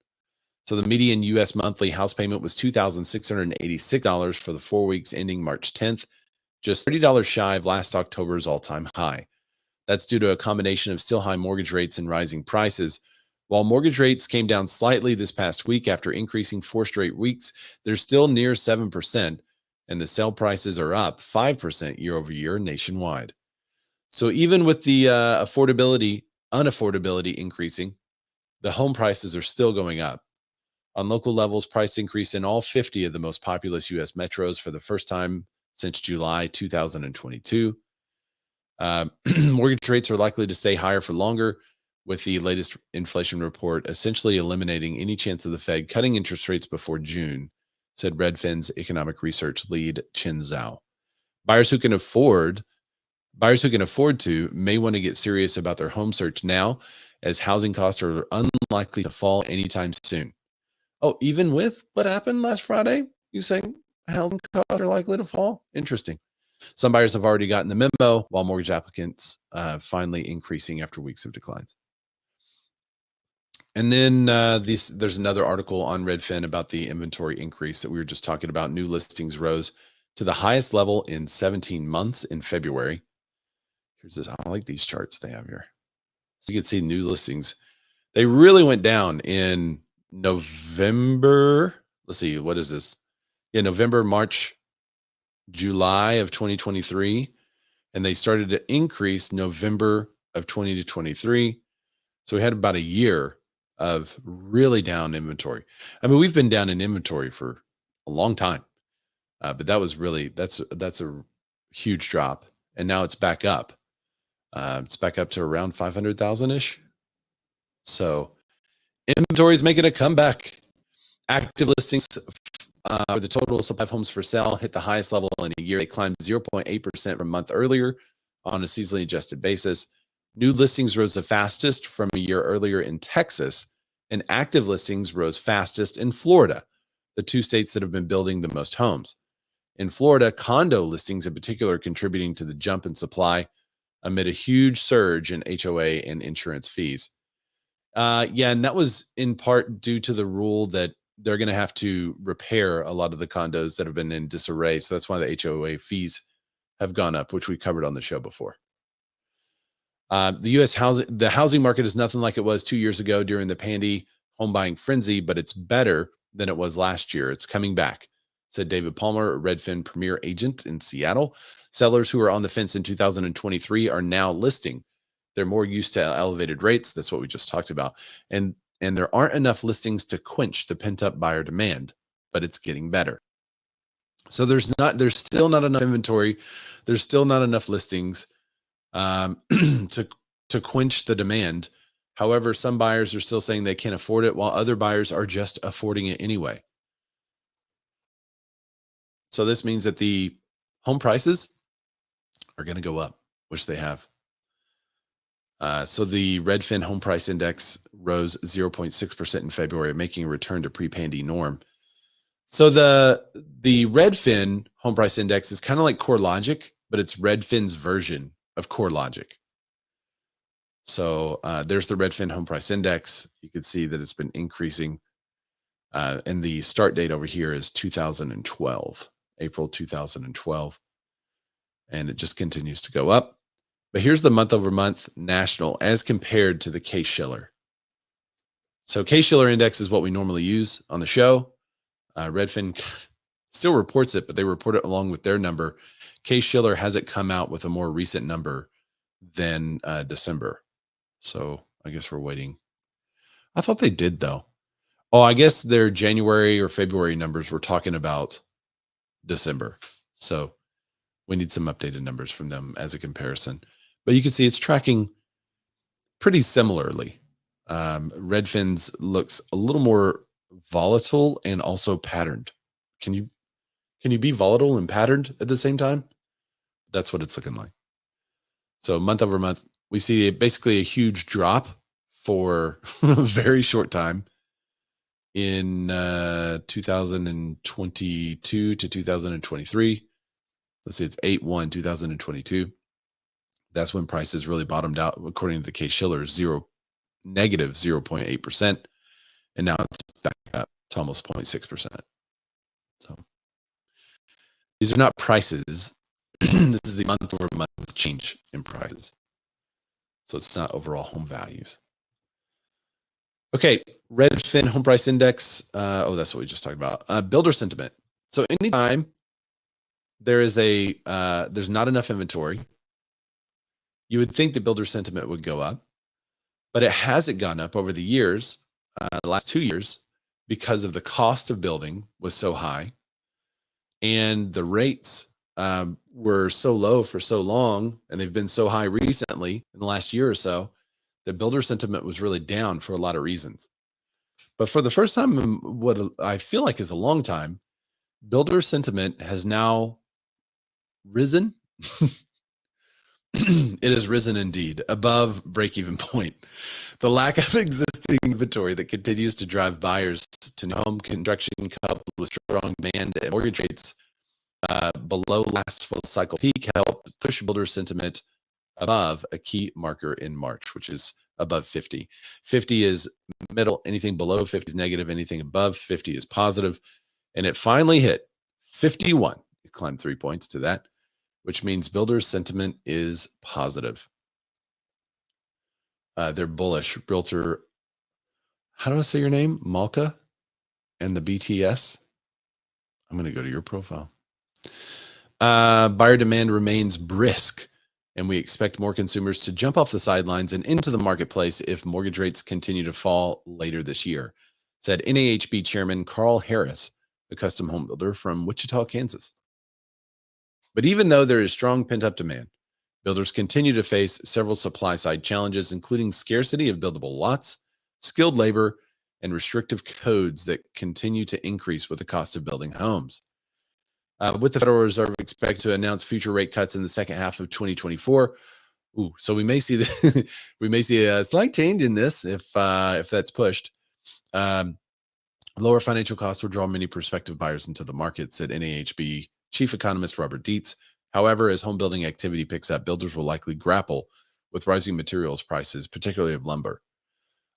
So the median U.S. monthly house payment was $2,686 for the 4 weeks ending March 10th, just $30 shy of last October's all-time high. That's due to a combination of still high mortgage rates and rising prices. While mortgage rates came down slightly this past week after increasing 4 straight weeks, they're still near 7%, and the sale prices are up 5% year over year nationwide. So even with the unaffordability increasing, the home prices are still going up. On local levels, price increase in all 50 of the most populous U.S. metros for the first time since July 2022. Mortgage rates are likely to stay higher for longer, with the latest inflation report essentially eliminating any chance of the Fed cutting interest rates before June, said Redfin's economic research lead Chen Zhao. Buyers who can afford to may want to get serious about their home search now, as housing costs are unlikely to fall anytime soon. Oh, even with what happened last Friday, you saying housing costs are likely to fall? Interesting. Some buyers have already gotten the memo, while mortgage applicants finally increasing after weeks of declines. And then there's another article on Redfin about the inventory increase that we were just talking about. New listings rose to the highest level in 17 months in February. Here's this. I like these charts they have here. So you can see new listings. They really went down in November. Let's see, what is this? Yeah, November, March, July of 2023. And they started to increase November of 2023. So we had about a year of really down inventory. I mean, we've been down in inventory for a long time, but that was really, that's a huge drop. And now it's back up. It's back up to around 500,000-ish. So inventory is making a comeback. Active listings for the total supply of homes for sale hit the highest level in a year. They climbed 0.8% from a month earlier on a seasonally adjusted basis. New listings rose the fastest from a year earlier in Texas, and active listings rose fastest in Florida, the 2 states that have been building the most homes. In Florida, condo listings in particular contributing to the jump in supply amid a huge surge in HOA and insurance fees. And that was in part due to the rule that they're going to have to repair a lot of the condos that have been in disarray. So that's why the HOA fees have gone up, which we covered on the show before. The housing market is nothing like it was 2 years ago during the pandy home buying frenzy, but it's better than it was last year. It's coming back, said David Palmer, a Redfin premier agent in Seattle. Sellers who were on the fence in 2023 are now listing. They're more used to elevated rates. That's what we just talked about. And there aren't enough listings to quench the pent-up buyer demand, but it's getting better. So there's still not enough inventory. There's still not enough listings to quench the demand. However, some buyers are still saying they can't afford it, while other buyers are just affording it anyway. So this means that the home prices are going to go up, which they have. So the Redfin home price index rose 0.6% in February, making a return to pre-pandy norm. So the Redfin home price index is kind of like CoreLogic, but it's Redfin's version of CoreLogic. So there's the Redfin home price index. You can see that it's been increasing. And the start date over here is 2012, April 2012. And it just continues to go up. But here's the month over month national as compared to the Case-Shiller. So Case-Shiller index is what we normally use on the show. Redfin still reports it, but they report it along with their number. Case-Shiller hasn't come out with a more recent number than December. So I guess we're waiting. I thought they did though. Oh, I guess their January or February numbers were talking about December. So we need some updated numbers from them as a comparison. But you can see it's tracking pretty similarly. Redfin's looks a little more volatile and also patterned. Can you be volatile and patterned at the same time? That's what it's looking like. So month over month, we see basically a huge drop for a very short time in 2022 to 2023. Let's see, it's 8/1/2022. That's when prices really bottomed out, according to the Case-Shiller, negative 0.8%. And now it's back up to almost 0.6%. So these are not prices. This is the month over month change in prices. So it's not overall home values. Okay, Redfin home price index. That's what we just talked about. Builder sentiment. So anytime there's not enough inventory, you would think the builder sentiment would go up, but it hasn't gone up over the years, the last 2 years, because of the cost of building was so high, and the rates were so low for so long, and they've been so high recently in the last year or so, that builder sentiment was really down for a lot of reasons. But for the first time in what I feel like is a long time, builder sentiment has now risen. It has risen indeed, above break-even point. The lack of existing inventory that continues to drive buyers to new home construction, coupled with strong demand and mortgage rates below last full cycle peak, helped push builder sentiment above a key marker in March, which is above 50. 50 is middle. Anything below 50 is negative. Anything above 50 is positive. And it finally hit 51. It climbed 3 points to that, which means builder sentiment is positive. They're bullish. Realtor, how do I say your name? Malka and the BTS. I'm going to go to your profile. Buyer demand remains brisk, and we expect more consumers to jump off the sidelines and into the marketplace if mortgage rates continue to fall later this year, said NAHB Chairman Carl Harris, a custom home builder from Wichita, Kansas. But even though there is strong pent-up demand, builders continue to face several supply-side challenges, including scarcity of buildable lots, skilled labor, and restrictive codes that continue to increase with the cost of building homes. With the Federal Reserve expected to announce future rate cuts in the second half of 2024, so we may see we may see a slight change in this if that's pushed. Lower financial costs will draw many prospective buyers into the market, said NAHB Chief Economist Robert Dietz. However, as home building activity picks up, builders will likely grapple with rising materials prices, particularly of lumber.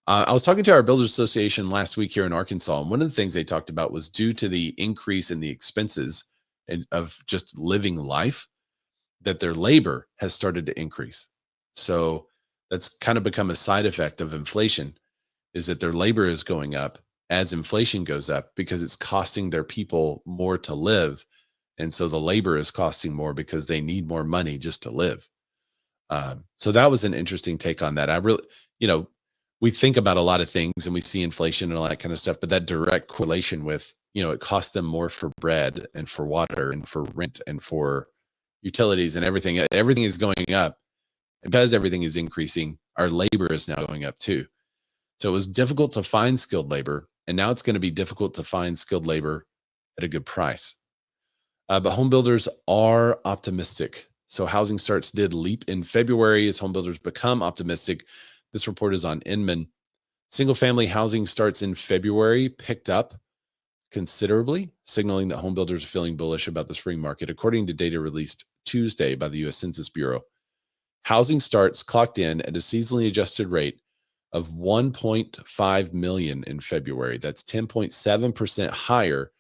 I was talking to our Builders Association last week here in Arkansas, and one of the things they talked about was due to the increase in the expenses of just living life, that their labor has started to increase. So that's kind of become a side effect of inflation, is that their labor is going up as inflation goes up because it's costing their people more to live. And so the labor is costing more because they need more money just to live. So that was an interesting take on that. I really, we think about a lot of things and we see inflation and all that kind of stuff, but that direct correlation with, it costs them more for bread and for water and for rent and for utilities and everything. Everything is going up. And because everything is increasing, our labor is now going up too. So it was difficult to find skilled labor, and now it's going to be difficult to find skilled labor at a good price. But home builders are optimistic. So housing starts did leap in February as home builders become optimistic. This report is on Inman. Single-family housing starts in February picked up considerably, signaling that home builders are feeling bullish about the spring market, according to data released Tuesday by the U.S. Census Bureau. Housing starts clocked in at a seasonally adjusted rate of 1.5 million in February. That's 10.7% higher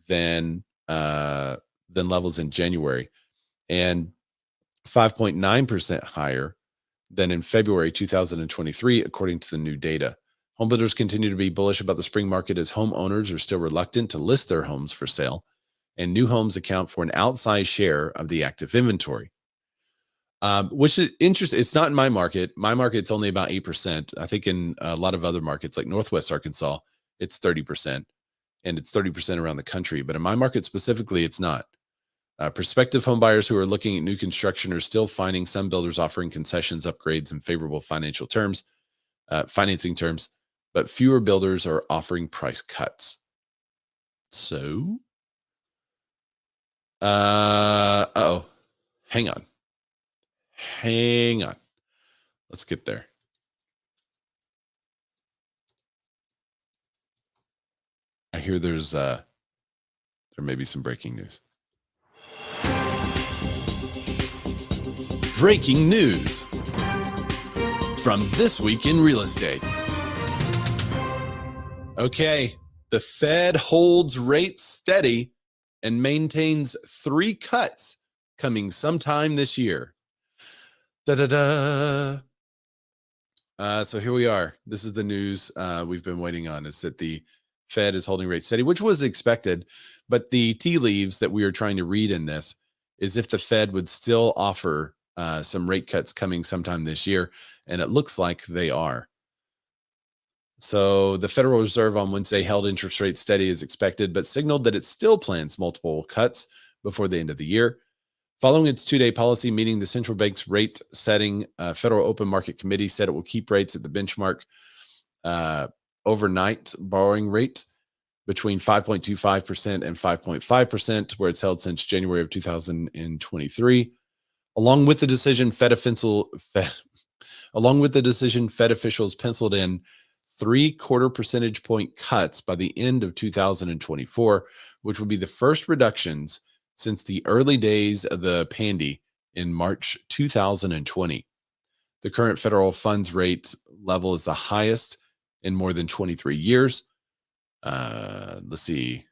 than levels in January, and 5.9% higher than in February 2023, according to the new data. Homebuilders continue to be bullish about the spring market as homeowners are still reluctant to list their homes for sale, and new homes account for an outsized share of the active inventory. Which is interesting. It's not in my market. My market's only about 8%. I think in a lot of other markets like Northwest Arkansas, it's 30%, and it's 30% around the country. But in my market specifically, it's not. Prospective home buyers who are looking at new construction are still finding some builders offering concessions, upgrades, and favorable financing terms, but fewer builders are offering price cuts. So, hang on. Let's get there. I hear there may be some breaking news. Breaking news from This Week in Real Estate. Okay, the Fed holds rates steady and maintains 3 cuts coming sometime this year. So here we are. This is the news we've been waiting on, is that the Fed is holding rates steady, which was expected. But the tea leaves that we are trying to read in this is if the Fed would still offer some rate cuts coming sometime this year, and it looks like they are. So the Federal Reserve on Wednesday held interest rates steady as expected, but signaled that it still plans multiple cuts before the end of the year. Following its 2-day policy meeting, the central bank's rate setting Federal Open Market Committee said it will keep rates at the benchmark overnight borrowing rate between 5.25% and 5.5%, where it's held since January of 2023. Along with the decision, Fed officials penciled in 0.75 percentage point cuts by the end of 2024, which will be the first reductions since the early days of the pandy in March 2020. The current federal funds rate level is the highest in more than 23 years. Let's see.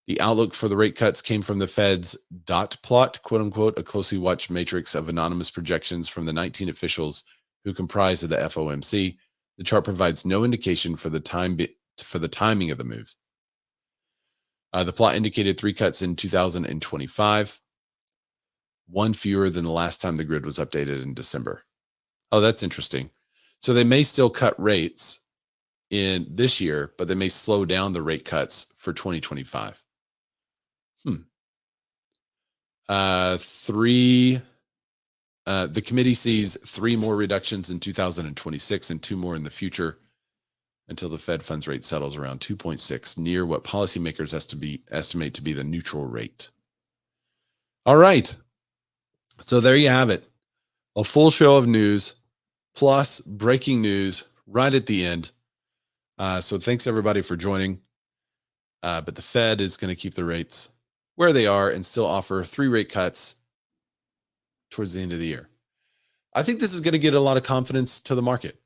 The outlook for the rate cuts came from the Fed's dot plot, quote unquote, a closely watched matrix of anonymous projections from the 19 officials who comprise of the FOMC. The chart provides no indication for the timing of the moves. The plot indicated 3 cuts in 2025, one fewer than the last time the grid was updated in December. Oh, that's interesting. So they may still cut rates in this year, but they may slow down the rate cuts for 2025. The committee sees 3 more reductions in 2026 and 2 more in the future until the Fed funds rate settles around 2.6, near what policymakers estimate to be the neutral rate. All right. So there you have it. A full show of news plus breaking news right at the end. So thanks everybody for joining. But the Fed is going to keep the rates where they are and still offer 3 rate cuts towards the end of the year. I think this is going to get a lot of confidence to the market.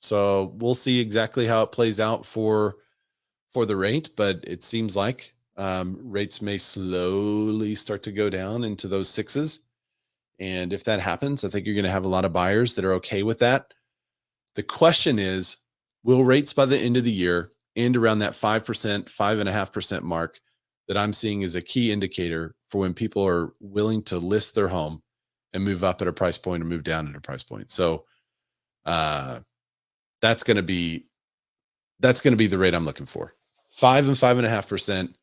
So we'll see exactly how it plays out for the rate, but it seems like rates may slowly start to go down into those 6s. And if that happens, I think you're going to have a lot of buyers that are okay with that. The question is, will rates by the end of the year end around that 5%, 5.5% mark that I'm seeing as a key indicator for when people are willing to list their home and move up at a price point or move down at a price point. So that's going to be the rate I'm looking for. 5 and 5.5%,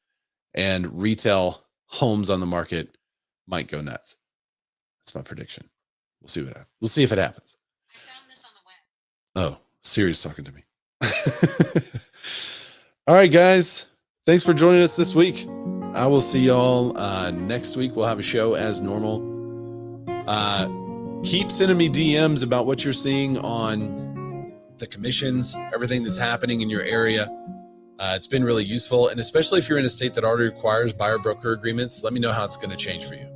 and retail homes on the market might go nuts. That's my prediction. We'll see what happens. We'll see if it happens. I found this on the web. Oh, Siri's talking to me. All right, guys. Thanks for joining us this week. I will see y'all next week. We'll have a show as normal. Keep sending me DMs about what you're seeing on the commissions, everything that's happening in your area. It's been really useful. And especially if you're in a state that already requires buyer broker agreements, let me know how it's going to change for you.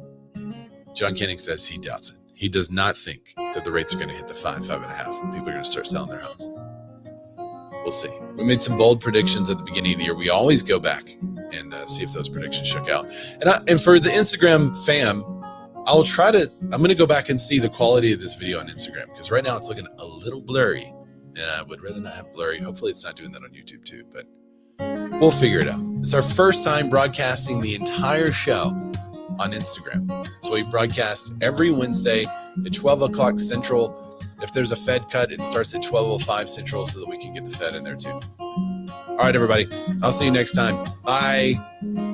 John Kenning says he doubts it. He does not think that the rates are going to hit the 5, 5.5, and people are going to start selling their homes. We'll see. We made some bold predictions at the beginning of the year. We always go back and see if those predictions shook out. And for the Instagram fam, I'm going to go back and see the quality of this video on Instagram, because right now it's looking a little blurry I would rather not have blurry. Hopefully it's not doing that on YouTube too, but we'll figure it out. It's our first time broadcasting the entire show on Instagram. So we broadcast every Wednesday at 12 o'clock Central. If there's a Fed cut, it starts at 12:05 Central so that we can get the Fed in there too. All right, everybody. I'll see you next time. Bye.